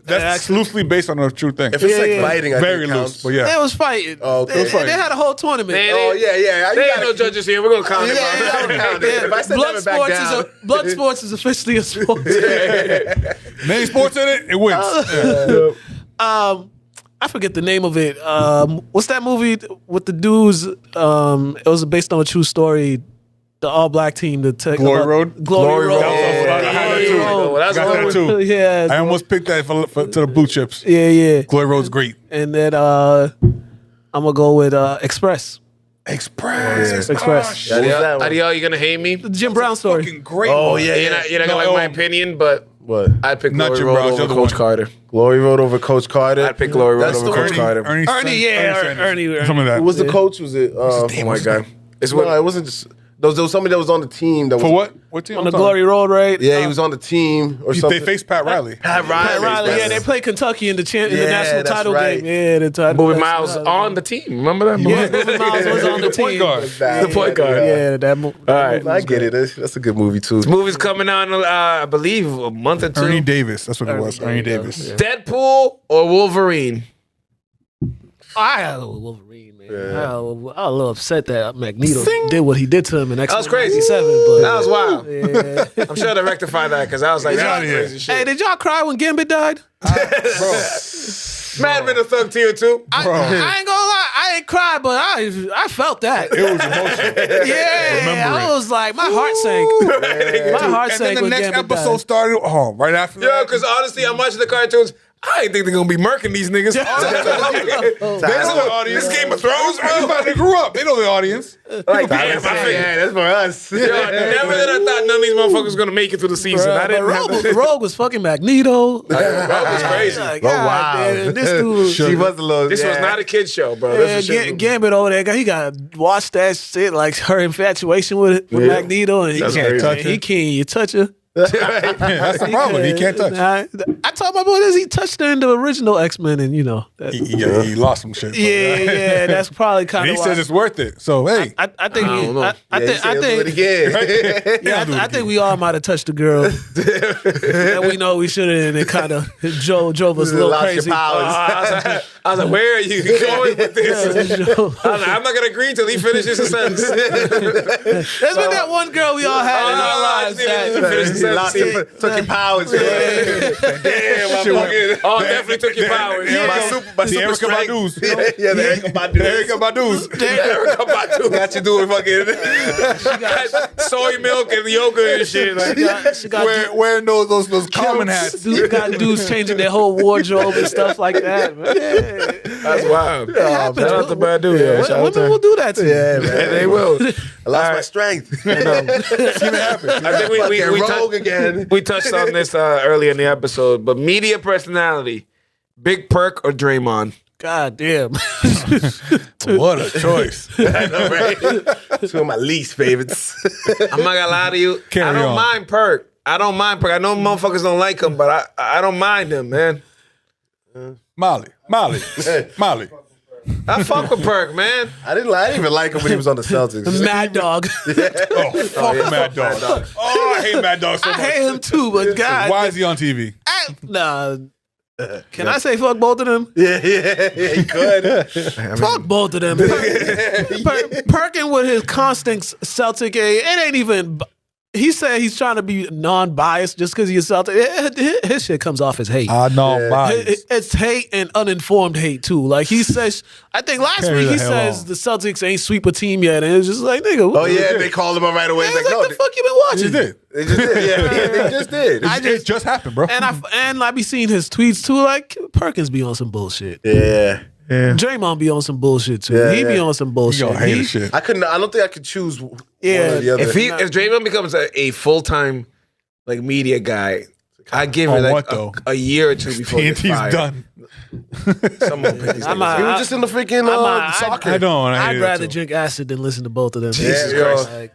That's action. loosely based on a true thing. If it's Yeah, like yeah. fighting, I Very think it loose, counts. but yeah. They was fighting. Oh, okay. They, It was fighting. they had a whole tournament. Man, Oh yeah. There You ain't gotta- no judges here. We're gonna count Yeah, it. yeah, count it. Yeah, If I said blood never back sports down. is blood sports is officially a sport. Many sports in it, it wins. I forget the name of it. What's that movie with the dudes? It was based on a true story. The all black team, the Glory Road? Glory Road. Road. I had that too. Well, that's I got one that with- too. Yeah, I almost picked that to the blue chips. yeah. Glory Road's great. And then I'm gonna go with Express. Express. Express. That is that one. Adiel, you gonna hate me? The Jim Brown story. Fucking great. Oh one. yeah, You're not gonna like my opinion, but What? I'd pick Not Glory Jim Road Brown's the over other Coach one. Carter. Glory Road over Coach Carter. I'd pick Glory Road That's over the Coach Ernie- Carter. Ernie, Ernie, Sanders. Ernie. Some of that. Who was the coach? Was it? Oh my God. It wasn't just. There was somebody that was on the team. That was For what? What team? On the I'm sorry. Glory Road, right? Yeah, he was on the team or They something. faced Pat Riley. Pat Pat Riley, Riley. yeah, they played Kentucky in the in the Yeah, national that's title right. game. Yeah, the title. Movie national Miles title on game. the team. Remember that? Yeah, Movie Miles was on the The point team. guard. The point guard. Yeah, that movie. All right. I get it. That's a good movie too. Movie's coming out in, I believe, a month or two. Ernie Davis. That's what it was. Ernie Davis. Deadpool or Wolverine? I had a Wolverine, man. I was a little upset that Magneto did what he did to him in X-Men was crazy. 97, but That was wild. yeah. I'm sure they rectified that because I was like, Get that's outta here. crazy shit. Hey, did y'all cry when Gambit died? Mad Men a Thug Tear too. I ain't gonna lie, I ain't cried, but I felt that. It was emotional. Yeah, Remember I it. was like, my heart sank. My heart And then sank the when next Gambit episode died. started. Oh, right after Yo, that. because honestly, I'm watching the cartoons. I ain't think they're gonna be murking these niggas. This Game of Thrones, bro. They grew up. They know the audience. Like, damn, I figured. that's for us. Yo, never that I thought none of these motherfuckers was gonna make it through the season. I But didn't have Rogue, that. Rogue was fucking Magneto. Rogue was crazy. Like, Oh, God, wow. man, this dude. She was a little. This was not a kid show, bro. This was shit. Gambit over there, he got to watch that shit, like her infatuation with Magneto, and he That's can't crazy. touch her. He can't you touch her. Yeah, that's the problem. He can't touch. I told my boy this. He touched her in the original X-Men, and you know. That, He lost some shit. yeah, that's probably kind And of. he says it's worth it. So hey, I think I don't know. I think again. yeah, I think we all might have touched a girl that we know we shouldn't, and it kind of drove us a little Lost your crazy. powers. I was like, where are you going with this? Yeah, I was like, I'm not gonna agree till he finishes the sentence. There's been that one girl we all had in our lives. that- Took your powers. Damn, I fucking. Oh, definitely took your powers. My super Erica strength. Badu's. Yeah, the Erica Badu. Erica Badu's. Erica Badu. Got you doing fucking. Soy milk and yoga and shit. Like, She got Wearing those common hats. dudes got dudes changing their whole wardrobe and stuff like that. Man. Yeah. that's wild. happens. Shout out to Badu, yo. Shout out Women to will do that to you. Yeah, man. And they will. I lost my strength. I think we Rogue again. we touched on this earlier in the episode, but media personality, Big Perk or Draymond? God damn. What a choice. I know, right? Two of my least favorites. I'm not gonna lie to you. Carry I don't on. mind Perk. I don't mind Perk. I know motherfuckers don't like him, but I don't mind him, man. Molly. I fuck with Perk, man. I didn't even like him when he was on the Celtics. Mad Dog. Oh, fuck Mad Dog. Oh, I hate Mad Dog so I much. hate him too, but God. Why is he on TV? Nah. Can I say fuck both of them? Yeah, he could. Fuck both of them. Perkin with his constant Celtic it ain't even. He said he's trying to be non-biased just because he's Celtic. His shit comes off as hate. I know, bias. It's hate and uninformed hate too. Like he says, I think last Carry week the he hell says on. the Celtics ain't sweep a team yet, and it's just like nigga. Oh yeah, they called him up right away. Man, It's like, like, no, the fuck you been He watching? did. they just did. Yeah, they just did. It just happened, bro. And I be seeing his tweets too. Like Perkins be on some bullshit. Yeah. Draymond be on some bullshit too. Yeah, he be yeah. on some He bullshit. gonna hate his shit. I don't think I could choose one Yeah. or the other. If Draymond becomes a full time like media guy, I give On it like what, though? a year or two before he gets TNT's fired. done. Someone pick these I'm niggas. he was just in the freaking soccer. I don't. I hate I'd it rather too. drink acid than listen to both of them. Jesus Yeah, Christ. Like,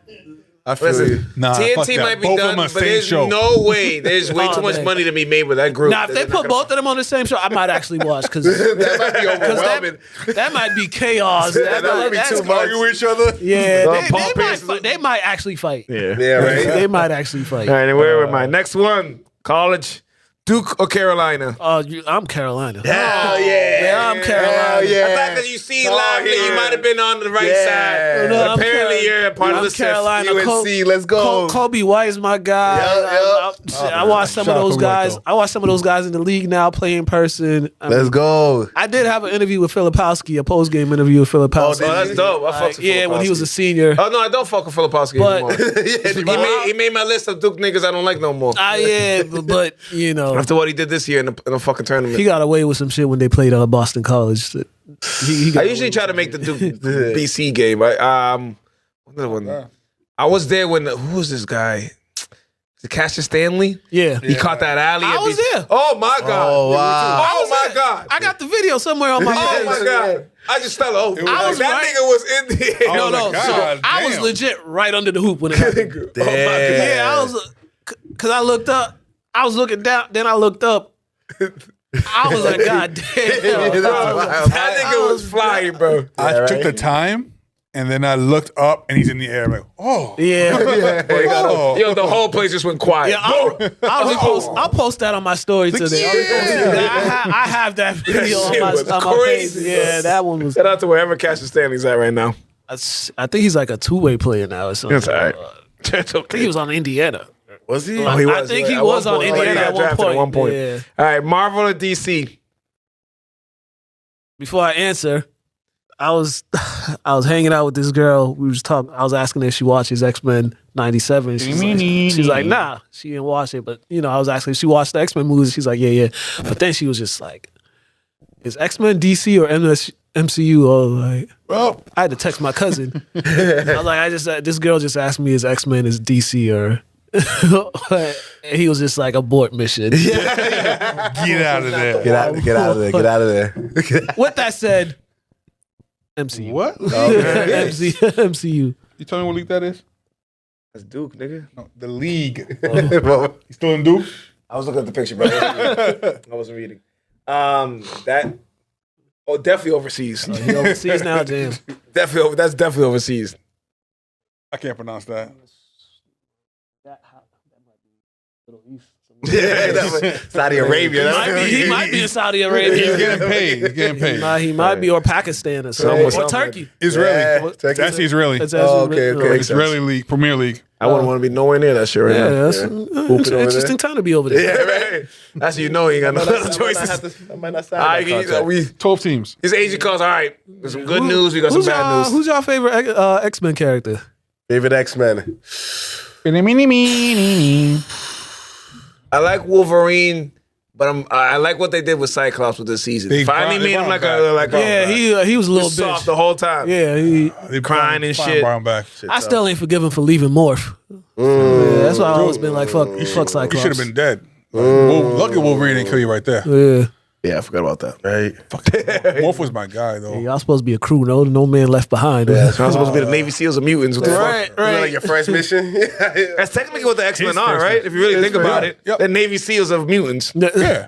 I feel Listen, you. Nah, fuck TNT that. might be Both of done, them on but the same there's show. no way. There's way Oh, too much man. money to be made with that group. now, if they put both of them on the same show, I might actually watch because That might be overwhelming. that might be chaos. That might be too much. Argue with each other. Yeah, Paul Pierce they might actually fight. Yeah. Yeah, right. They might actually fight. All right, and where am I? Next one. College. Duke or Carolina? I'm Carolina. Hell yeah. Yeah, I'm Carolina. Hell yeah. I thought because you see Oh, lively, you yeah. might have been on the right Yeah. side. No, I'm Apparently, you're a part of I'm the Sith. Carolina. UNC, let's go. Kobe White's my guy. I watched some of Shout out those Kobe White, guys. though. I watched some of those guys in the league now play in person. Let's go. I did have an interview with Filipowski, a post game interview with Filipowski. Oh, that's dope. I fucks with yeah, when he was a senior. Oh, no, I don't fuck with Filipowski But- anymore. He made my list of Duke niggas I don't like no more. Yeah, but you know, After what he did this year in the fucking tournament. he got away with some shit when they played Boston College. He got I usually try to make the Duke BC game. Another one. I was there when who was this guy? Cassius Stanley. Yeah. He caught that alley. I was there. Oh my god. Oh, wow. Oh my god. I got the video somewhere on my Oh page. my god. I just felt I was that right. nigga was in the Oh, No, my so God, I was damn. legit right under the hoop when it happened. Oh my god. Yeah, I was, because I looked up. I was looking down, then I looked up. I was like, God damn. That nigga was flying, bro. I took the time and then I looked up and he's in the air. I'm like, oh. Yeah. Oh. Yo, the whole place just went quiet. Yeah, I'll post that on my story today. I have that video on shit my, was on my page. crazy. Yeah, that one was. Shout out to wherever Cassius Stanley's at right now. I think he's like a two-way player now or something. That's all right. That's I think he was on Indiana. Was he? Oh, he I was. think he At was one on point. Indiana He got at one drafted point. at Yeah. All right, Marvel or DC? Before I answer, I was hanging out with this girl. We was talking. I was asking her if she watches X-Men '97. She's like, nah, she didn't watch it. But I was asking if she watched the X-Men movies. She's like, yeah. But then she was just like, is X-Men DC or MCU? Oh, like, Well, I had to text my cousin. I was like, this girl just asked me, is X-Men is DC or? And he was just like, abort mission. get out of there. Get out of there. Get out of there. With that said, MCU. What? MCU. You tell me what league that is? That's Duke, nigga. No, the league. Well, You still in Duke? I was looking at the picture, bro. I wasn't reading. Definitely overseas. He overseas now, damn. That's definitely overseas. I can't pronounce that. Saudi Arabia. He might be in Saudi Arabia. He's getting paid. He's getting paid. He might be, or Pakistan or something. Or Turkey. Israeli. Yeah, That's Israeli. It's Oh, okay. Israeli league, Premier League. I wouldn't want to be nowhere near that shit right Yeah, now. that's an interesting time to be over there. Yeah, right. That's you know you got no other choices. I might not All right, sign that we 12 teams. his agent calls. All right, there's some good news. We got some Who's bad news. Who's your favorite X-Men character? Favorite X-Men. I like Wolverine, but I like what they did with Cyclops with this season. They Finally brought- they made him brought like him a Yeah, he was a little soft bitch. the whole time. Yeah, They Crying and fine shit. Brown back. I still ain't forgiven for leaving Morph. Yeah, that's why I always been like, fuck You Cyclops. should have been dead. Lucky Wolverine didn't kill you right there. Yeah. Yeah, I forgot about that. Right. Wolf was my guy, though. Y'all supposed to be a crew, no man left behind. So I'm supposed to be the Navy SEAls of mutants. What the Right, fuck? right. Like your first mission? That's technically what the X-Men His are, first right? mission. If you really think about it, Yep. they're Navy SEAls of mutants. Yeah.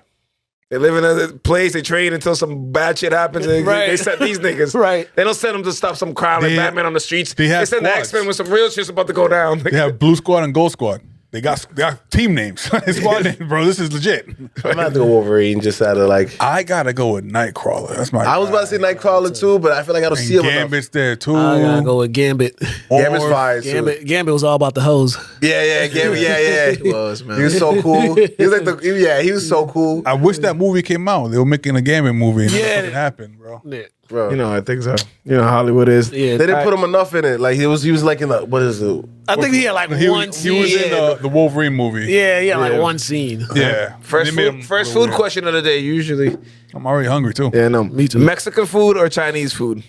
They live in a place, they train until some bad shit happens. And Right. They set these niggas. Right. They don't send them to stop some crowd like They- Batman on the streets. they have send the squads. X-Men when some real shit's about to go down. They have Blue Squad and Gold Squad. They got team names. Squad names, bro. This is legit. I'm not doing Wolverine just out of like. I gotta go with Nightcrawler. That's my. I was about to say Nightcrawler too, but I feel like I don't see him enough. Gambit's there too. I gotta go with Gambit. Gambit's fire too. Gambit was all about the hose. Yeah, Gambit. Yeah. He was, man. He was so cool. He was like he was so cool, I wish that movie came out. They were making a Gambit movie. And Yeah. it didn't happen, bro. Yeah. bro. You know, I think so. You know, Hollywood is. Yeah. They didn't put him enough in it. Like he was like in the what is it? I think he had like He, one he scene. was in the Wolverine movie. Yeah, he had like one scene. Yeah. First They made him food Wolverine. question of the day, usually. I'm already hungry too. Yeah, no. Me too. Mexican food or Chinese food?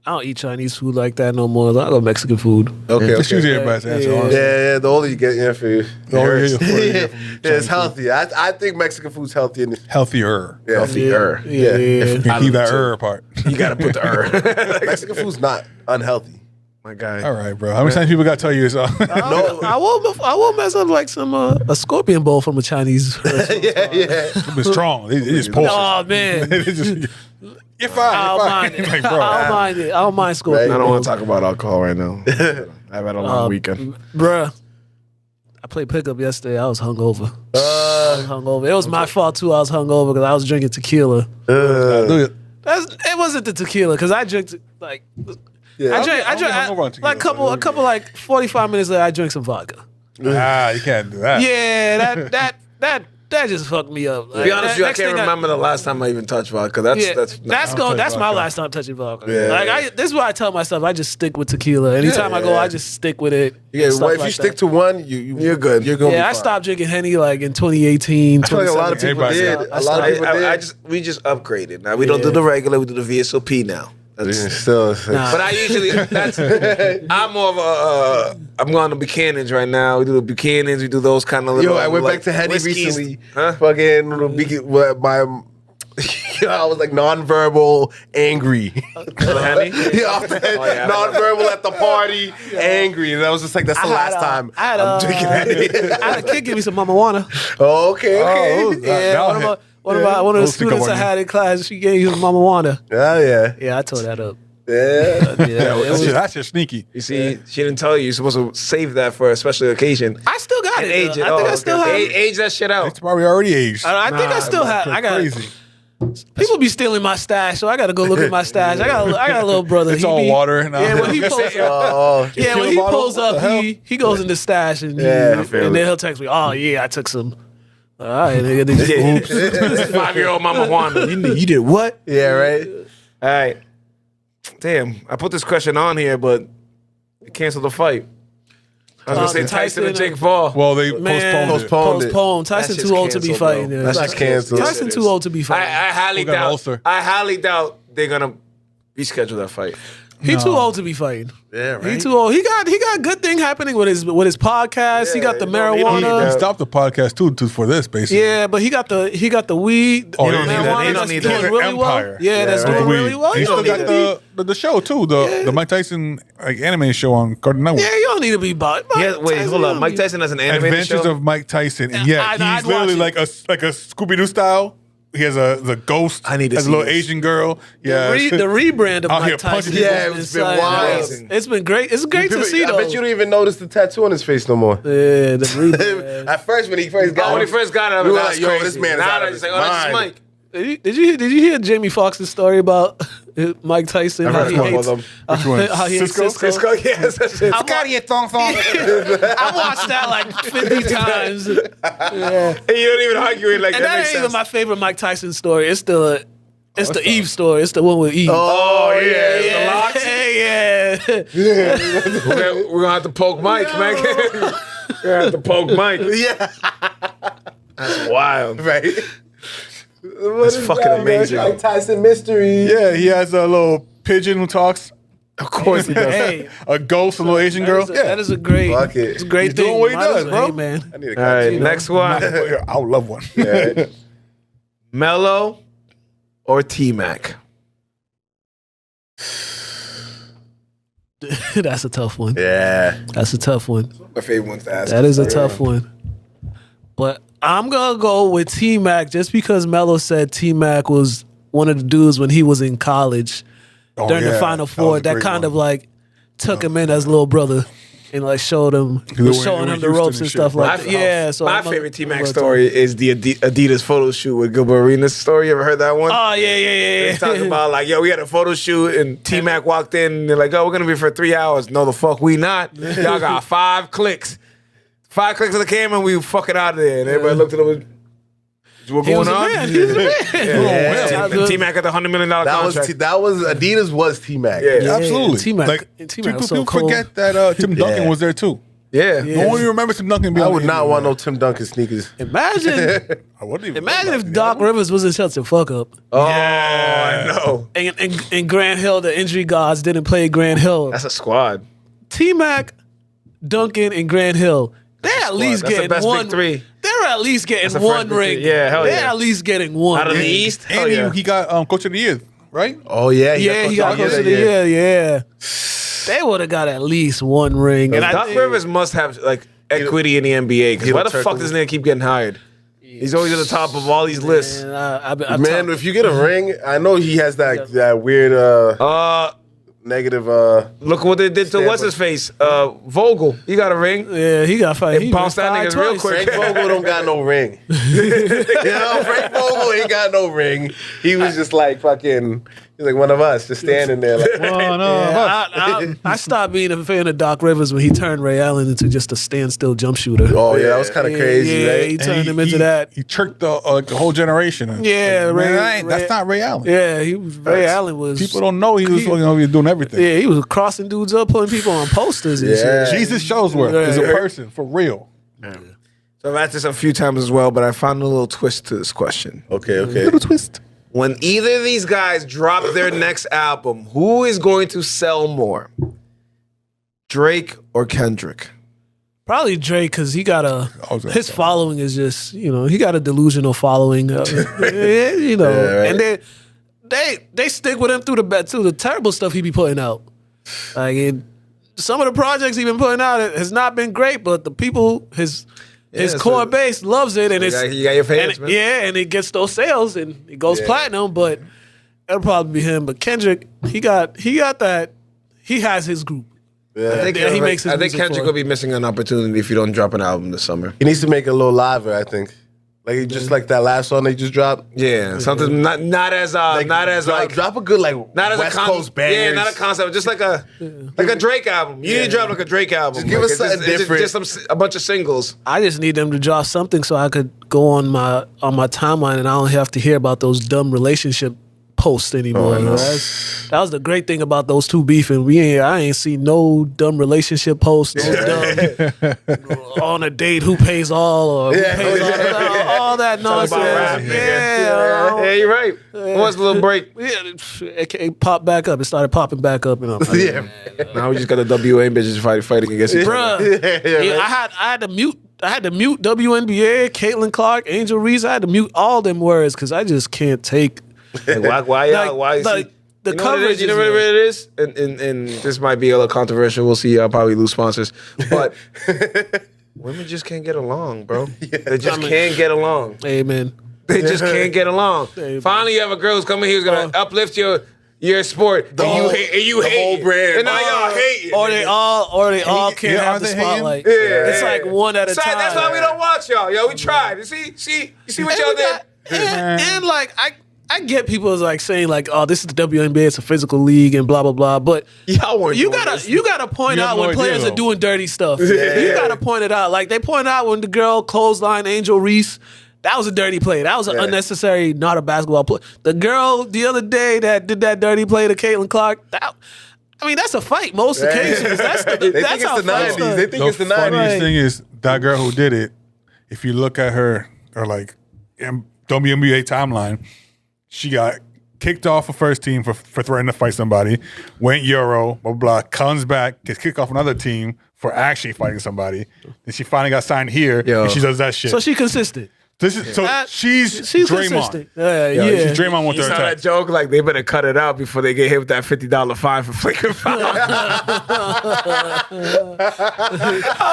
I don't eat Chinese food like that no more. I go Mexican food. Okay, It's usually okay. everybody's answer. Yeah. honestly. Yeah, the older you get, yeah, for you. The older you It get, the further you get hurts. from Yeah, it's Chinese healthy. I think Mexican food's healthy and Healthier. healthier. Yeah. You keep that part. You got to put the Mexican food's not unhealthy. My guy. All right, bro. How many times people got to tell you this? No, I won't mess up like some a scorpion bowl from a Chinese restaurant. yeah. It's strong. They just push. Oh man, They just- You're fine. I don't mind it. Like, bro, I don't mind it. I don't mind scorpion. I don't want bowls. to talk about alcohol right now. I've had a long weekend. Bruh, I played pickup yesterday. I was hungover. I was hungover. It was my fault too. I was hungover because I was drinking tequila. do it. It wasn't the tequila because I drank like I drank hungover on tequila, like a couple like 45 minutes later. I drank some vodka. Ah, you can't do that. Yeah, that just fucked me up. To be honest with you, I can't remember the last time I even touched vodka. That's That's my last time touching vodka. This is why I tell myself I just stick with tequila. Anytime I go, I just stick with it. Yeah, and stuff well, if like you stick that. to one, you're good. You're gonna be Yeah, I fine. stopped drinking Henny like in 2018. I feel like a lot of 2017. people Everybody did. stopped. A lot of people did. we just upgraded. Now we don't do the regular, we do the VSOP now. Still, But I usually I'm more of a I'm going to Buchanan's right now. We do the Buchanan's. We do those kind of little. Yo, I went like, back to Henny whiskeys. recently. Huh? Fucking my. I was like nonverbal angry. Henny? Yeah, off the head, nonverbal at the party, angry. And I was just like, that's the last time I'm drinking Henny. I had a kid give me some Mama Wanna. Oh, okay. Yeah, one of the students I had in class, she gave me some Mama Wanna. Oh, yeah. Yeah, I tore that up. Yeah. That's just sneaky. You see, she didn't tell you. You're supposed to save that for a special occasion. I still got And it. age it. I think I still have it. Age that shit out. It's probably already aged. I think I still have. I got Crazy. people be stealing my stash, so I got to go look at my stash. I got a little brother. It's He all be- water now. Yeah, when he pulls up, Oh, yeah, when he pulls up, he goes in the stash and Yeah, I feel and then it. he'll text me. Oh yeah, I took some. All right, nigga. They just- This 5-year-old Mama Wanda. You did what? yeah, right? All right. Damn, I put this question on here, but they canceled the fight. I was gonna say Tyson and Jake Paul. Well, they Man, postponed it. postponed. Tyson That shit's too old to be canceled, fighting. bro. Yeah. That's That's canceled. Tyson too old to be I fighting. highly Who got an doubt. ulcer? I highly doubt they're gonna reschedule that fight. He too old to be fighting. Yeah, right? He too old. He got good thing happening with his podcast. he Yeah, got the he don't need marijuana. that. He stopped the podcast too for this, basically. Yeah, but he got the weed. Oh, the he don't need that. marijuana He don't that's need doing that. really Empire. well. Yeah, that's right. doing Weed. really well. He You still don't need got to be. the show too, the Mike Tyson anime show on Cartoon Network. Yeah, you don't need to be bought. Yeah, wait, hold up. Mike Tyson has an animated Adventures show. of Mike Tyson, and Yeah, I'd he's literally watch like a Scooby Doo style. He has the ghost. I need to has a see little this. Asian girl. Yeah, The rebrand of Out here Mike Tyson. punching Yeah, is it's been insane. wild. It's been great. It's great to see I though. bet you don't even notice the tattoo on his face no more. Yeah, the rebrand. At first, when he first got When it, he first got it, we were that like, was yo, crazy. this man is Now out they're of just his like, oh, that's mind. Mike. Did you hear Jamie Foxx's story about Mike Tyson? I've How heard he one hates of them. Which one? how he hates Cisco. Cisco, yes, that shit. I watched that like 50 times. Yeah. And you don't even argue it like And that that makes ain't even sense. my favorite Mike Tyson story. It's the Eve story. It's the one with Eve. Oh, yeah. The locks. Yeah. We're gonna have to poke Mike, man. We're gonna have to poke Mike. Yeah, That's wild. right. That's fucking amazing. Mike Tyson mystery. yeah. He has a little pigeon who talks. Of course he does. Hey, A ghost, a little Asian girl. that is a great, Fuck it. it's a great He's thing. doing what he Might as does, well- bro. Hey, man. I need a All right, copy. next one. I would love one. Yeah. Mello or T-Mac? That's a tough one. Yeah. That's a tough one. My favorite ones to ask. That is a tough one. But I'm gonna go with T Mac just because Melo said T Mac was one of the dudes when he was in college during the Final Four that kind of like took him in as little brother and like showed him, was showing him the Houston ropes and and shit, stuff bro. like that. Yeah, so my I'm favorite T-Mac I'm story is the Adidas photo shoot with Gilbert Arenas story. You ever heard that one? Oh yeah. They talking about like, yo, we had a photo shoot and T-Mac walked in and they're like, oh, we're gonna be for 3 hours. No, the fuck we not. Y'all got 5 clicks. 5 clicks of the camera and we fucking out of there. And everybody looked at him. What He going was a on? man. He was a man. Yeah. And T-Mac got the $100 million That contract. was Adidas was T-Mac. Yeah. Absolutely. T-Mac- Like, T-Mac was so people cold. forget that Tim Duncan Yeah. was there too. Yeah. No one even remembers Tim Duncan being I on would the not team. want no Tim Duncan sneakers. Imagine I wouldn't even if Doc Rivers wasn't shut the fuck up. Oh, I know. And Grant Hill, the injury gods, didn't play Grant Hill. That's a squad. T Mac, Duncan, and Grant Hill. They're at least That's the getting best one. big three. They're at least getting That's the one first big ring. three. Yeah, hell They're yeah. at least getting one. Out of the ring. East? Hell And yeah. he got Coach of the Year, right? Oh yeah, Yeah, he got close to the year. Yeah, they would have got at least one ring. And I Doc think- Rivers must have like equity in the NBA because He'll why the turn fuck the- does this nigga keep getting hired? He's always at the top of all these lists. And I Man, if you get a ring, I know he has that weird negative. Look what they did to what's his face, Vogel. He got a ring. yeah, he got fired. It He bounced was that fired niggas real twice. quick. Frank Vogel don't got no ring. Frank Vogel ain't got no ring. He was just like fucking. He's like one of us, just standing there. Like, I stopped being a fan of Doc Rivers when he turned Ray Allen into just a standstill jump shooter. oh yeah, that was kind of crazy, yeah, right? he And turned him into that. He tricked the whole generation. Yeah, Man, Ray- that's not Ray Allen. Yeah, Ray Allen was. People don't know he was doing everything. Yeah, he was crossing dudes up, putting people on posters and Yeah. shit. Jesus Showsworth is a person for real. So I've asked this a few times as well, but I found a little twist to this question. Okay. Little twist. when either of these guys drop their next album, who is going to sell more? Drake or Kendrick? Probably Drake, because he got was his following is just, he got a delusional following. And they stick with him through the terrible stuff he be putting out. Like some of the projects he been putting out has not been great, but the people, his core base loves it, and you got your fans, man. And it gets those sales and it goes platinum. But it'll probably be him. But Kendrick, he got that. He has his group. I think Kendrick will be missing an opportunity if you don't drop an album this summer. He needs to make it a little liver, I think. Like just like that last song they just dropped. Yeah, something not as drop a good not as West a Coast bangers. Yeah, not a concept, just like a Drake album. You need to drop like a Drake album. Just give us something different. Just a bunch of singles. I just need them to drop something so I could go on my timeline and I don't have to hear about those dumb relationship posts anymore. That was the great thing about those two beefing. I ain't seen no dumb relationship posts, no dumb on a date who pays all or who pays all that nonsense. Yeah, you're right. What's the little break? It popped back up. It started popping back up. And I'm like, now we just got the WA bitches fighting against each other. Bruh, I had to mute WNBA, Caitlin Clark, Angel Reese. I had to mute all them words because I just can't take. Like, why? The coverage. You know what it is? And this might be a little controversial. We'll see. I'll probably lose sponsors. But women just can't get along, bro. They just can't get along. Amen. They just can't get along. Finally, you have a girl who's coming here who's going to uplift your sport. And you hate whole brand. And now y'all hate it. Or they all can't have the spotlight. It's like one at a time. That's why we don't watch y'all. Yo, we tried. You see what y'all did? And like I get people like saying like, oh, this is the WNBA, it's a physical league and blah blah blah. But you gotta point out when players are doing dirty stuff. You gotta point it out. Like they point out when the girl clothesline Angel Reese. That was a dirty play. That was an unnecessary, not a basketball play. The girl the other day that did that dirty play to Caitlin Clark. That's a fight most occasions. That's how it's the 90s. They think it's the 90s. The funniest thing is that girl who did it. If you look at her or like WNBA timeline. She got kicked off the first team for threatening to fight somebody, went Euro, blah, blah, comes back, gets kicked off another team for actually fighting somebody. Then she finally got signed here, and she does that shit. So she consistent. She's Draymond. Consistent. She's Draymond with You her saw attack. that joke? Like, they better cut it out before they get hit with that $50 fine for flicking foul. I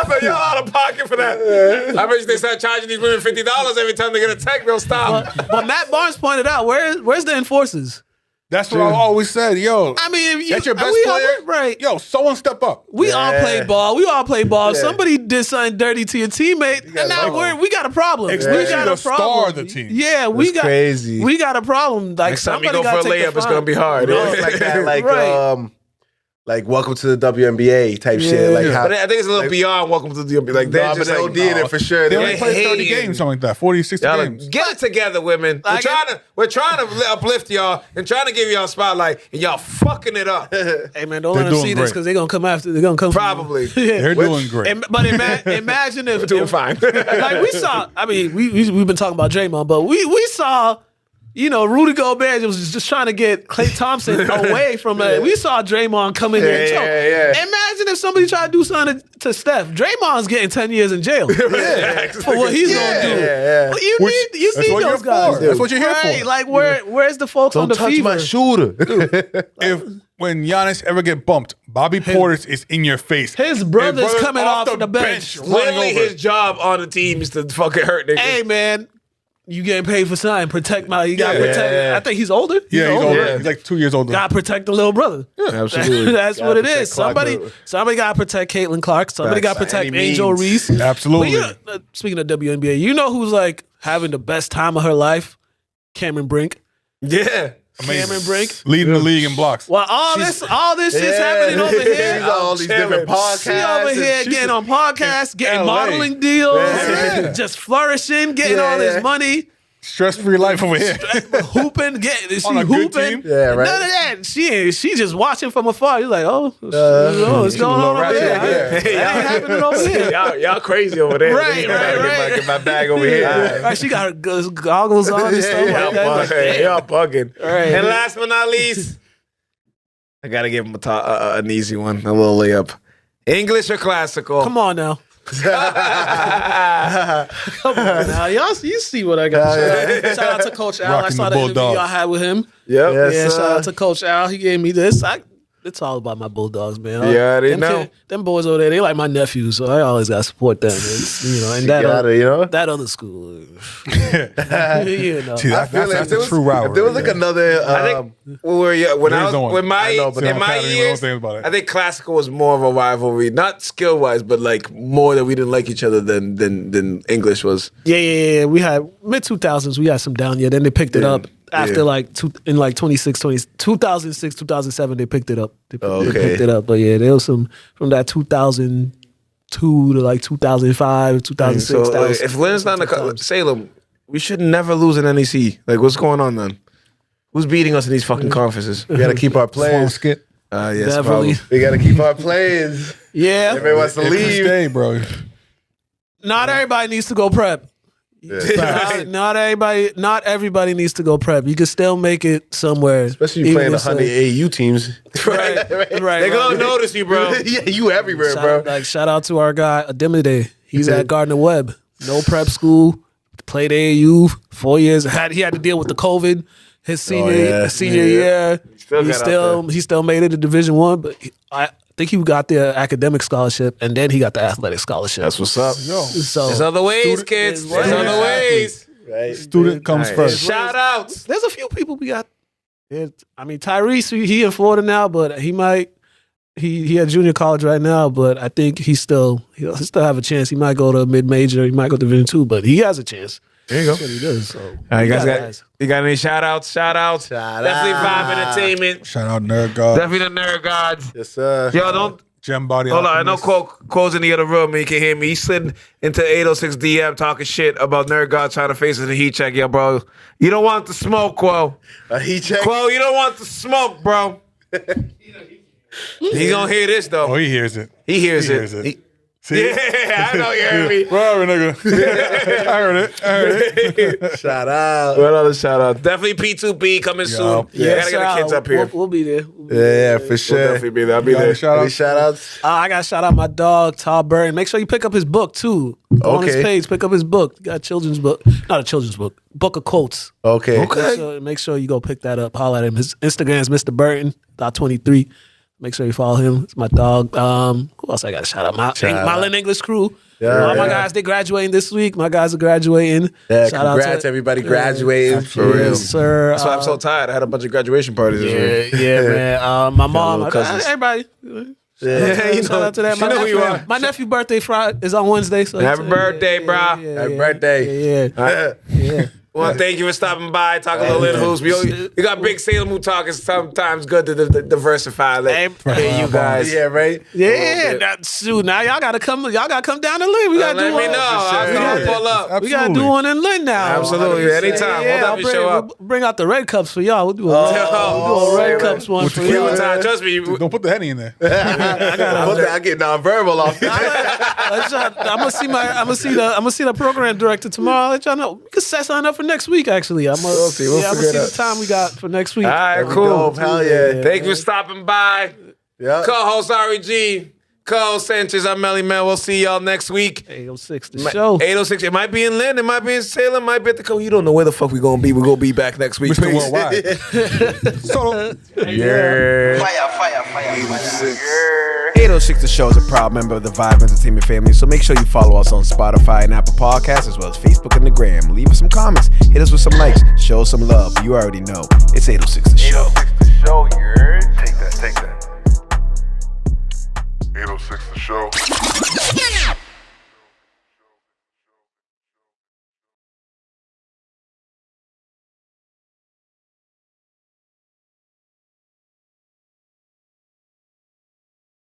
was like, y'all out of pocket for that. I bet you they start charging these women $50 every time they get a tech, they'll stop. But Matt Barnes pointed out, where's the enforcers? That's what I always said. Yo, I mean, that's your best player? Right. Yo, someone step up. We all play ball. Somebody did something dirty to your teammate, and now we got a problem. Especially we got the a problem. star of the team. Yeah, crazy. We got a problem. Like Next time you somebody go for a gotta take layup, it's going to be hard. It's like that, like, Right. like welcome to the WNBA type shit. Like how, But I think it's a little beyond welcome to the like they're just they like, did it for sure. They only Yeah, play 30 hating. games, something like that. 40, 60 y'all games. get it together, women. We're trying to uplift y'all and trying to give y'all a spotlight, and y'all fucking it up. Hey man, don't They're let them doing see this great. because they're gonna come after. They're gonna come for you. Probably. They're doing great. But imagine if We're doing fine. like we saw. I mean, we've been talking about Draymond, but we saw. Rudy Gobert was just trying to get Klay Thompson away from it. We saw Draymond come in here and choke. Imagine if somebody tried to do something to Steph. Draymond's getting 10 years in jail for what he's going to do. Well, you need those guys. That's what you're here for. Right, like where's the folks on don't the touch fever? my shooter. When Giannis ever get bumped, Bobby Portis is in your face. His brother's coming off the bench. running Literally, over. his job on the team is to fucking hurt niggas. Hey man, you getting paid for something. Protect my. You gotta protect. I think he's older. He's older. Yeah. He's like 2 years older. Gotta protect the little brother. Absolutely. That's what it is. Clark, Somebody gotta protect Caitlin Clark. Somebody gotta By protect any Angel means. Reese. Absolutely. But speaking of WNBA, you know who's like having the best time of her life? Cameron Brink. Yeah. Cameron Brink. Leading the league in blocks. Well, all this shit's happening over She's here. on all these different podcasts. She over here getting on podcasts, getting LA. modeling deals, Yeah. just flourishing, getting all this money. Stress-free life over here. Hooping, she On a good hooping. team? Yeah, right. None of that. She just watching from afar. You're like, what's going on over there? That ain't happening over here. Y'all crazy over there. Right. Get my bag over here. Right, she got her goggles on and stuff like that. Y'all bugging. Right. And last but not least, I gotta give him an easy one, a little layup. English or classical? Come on now. Come on now. Y'all, you see what I got. Shout out to Coach Al. I Rocking saw the the interview Bulldog. y'all had with him. Yep. Yeah, shout out to Coach Al. He gave me this. It's all about my Bulldogs, man. Yeah, they know. Them boys over there, they like my nephews, so I always got to support them. And that other school. you know. See, I feel like that's a true rivalry. If there was like another, I think when I was one. in my know, but in my Academy, years, what I'm saying about it. I think classical was more of a rivalry, not skill wise, but like more that we didn't like each other than English was. Yeah. We had mid 2000s. We had some down year. Then they picked it up after in 2006, 2007. They picked it up. They picked it up. But yeah, there was some from that 2002 to like 2005, 2006. So if Lynn's not in the Salem, we should never lose an NEC. Like, what's going on then? Who's beating us in these fucking conferences? we got to keep our players. Skit. Yes, Definitely. We got to keep our players. Yeah. Everybody wants to leave. Stay, bro. Not everybody needs to go prep. Not everybody needs to go prep. You can still make it somewhere. Especially you playing 100 AAU teams. Right. They're gonna notice you, bro. Yeah, you everywhere, bro. Shout out to our guy, Adimide. He's at Gardner Webb. No prep school. Played AAU 4 years. He had to deal with the COVID his senior year. He still made it to Division I, but I think he got the academic scholarship and then he got the athletic scholarship. That's what's up. So There's other ways, kids. There's other ways. Right. Student comes first. Shout outs. there's a few people we got. I mean, Tyrese, he in Florida now, but he at junior college right now, but I think he'll still have a chance. He might go to mid-major, he might go to Division II, but he has a chance. There you go. That's what he does. So All right, you got any shout outs? Definitely Vibe Entertainment. Shout out Nerd God. Definitely the Nerd Gods. Yes, sir. Yo, don't Gem Body. hold on. I know Alchemist. Quo's in the other room and he can hear me. He slid into 806 DM talking shit about Nerd God trying to face us in the heat check. Yo, bro, you don't want the smoke, Quo. A heat check. Quo, you don't want the smoke, bro. He's gonna hear this though. Oh, he hears it. He hears hears it. it. See? Yeah, I know you heard me. Whatever, nigga. I heard it. Shout out. What other shout out? Definitely P2B coming soon. Yeah, I gotta get the kids up here. We'll be there. Yeah, for We'll sure. definitely be there. I'll be Got there. a shout Any out. shout outs? I got to shout out my dog, Todd Burton. Make sure you pick up his book, too. Go on his Okay. page, pick up his book. He got a children's book. Not a children's book. Book of quotes. Okay. Make sure you go pick that up. Holler at him. His Instagram is Mr. Burton, .23. Make sure you follow him. It's my dog. Who else I got to shout out? My Lynn English crew. Yeah, All my guys, they graduating this week. My guys are graduating. Yeah, Shout out congrats to everybody graduating. For real. Yes, sir. That's why I'm so tired. I had a bunch of graduation parties this week. Yeah, man. My mom, little cousins. everybody. Yeah. Shout out to that. You know who you are. My nephew's birthday Friday is on Wednesday. So Happy birthday, bro. Happy birthday. Yeah. Well, thank you for stopping by, talking a little Lynn Hoops. We got big Salem who talk. It's sometimes good to diversify. Like, hey, you guys. Yeah, right? Yeah, shoot. Now y'all gotta come down to Lynn. We gotta Let do me one. know. I'm gonna pull up. We gotta do one in Lynn now. Absolutely. Anytime. We'll I'll definitely show up. bring out the red cups for y'all. We'll do a red cups one for One y'all. time, trust me. Don't put the Henny in there. I get nonverbal off. I'm gonna see the program director tomorrow. I'll let y'all know. We can set something up for next week. Actually, I'm gonna see the time we got for next week. All right, There we cool. go. Hell yeah. Thank you for stopping by. Yeah. Co-host Ari G, co-host Sanchez, I'm Melly Man. We'll see y'all next week. 806 the show. 806. It might be in Lynn. It might be in Salem. It might be at the co. You don't know where the fuck we gonna be. We're gonna be back next week. Mr. Peace. Worldwide. Solo. Yeah. Fire. 806 The Show is a proud member of the Vibe Entertainment family, so make sure you follow us on Spotify and Apple Podcasts, as well as Facebook and the Gram. Leave us some comments, hit us with some likes, show us some love. You already know. It's 806 The Show. 806 The Show, you heard? Take that. 806 The Show.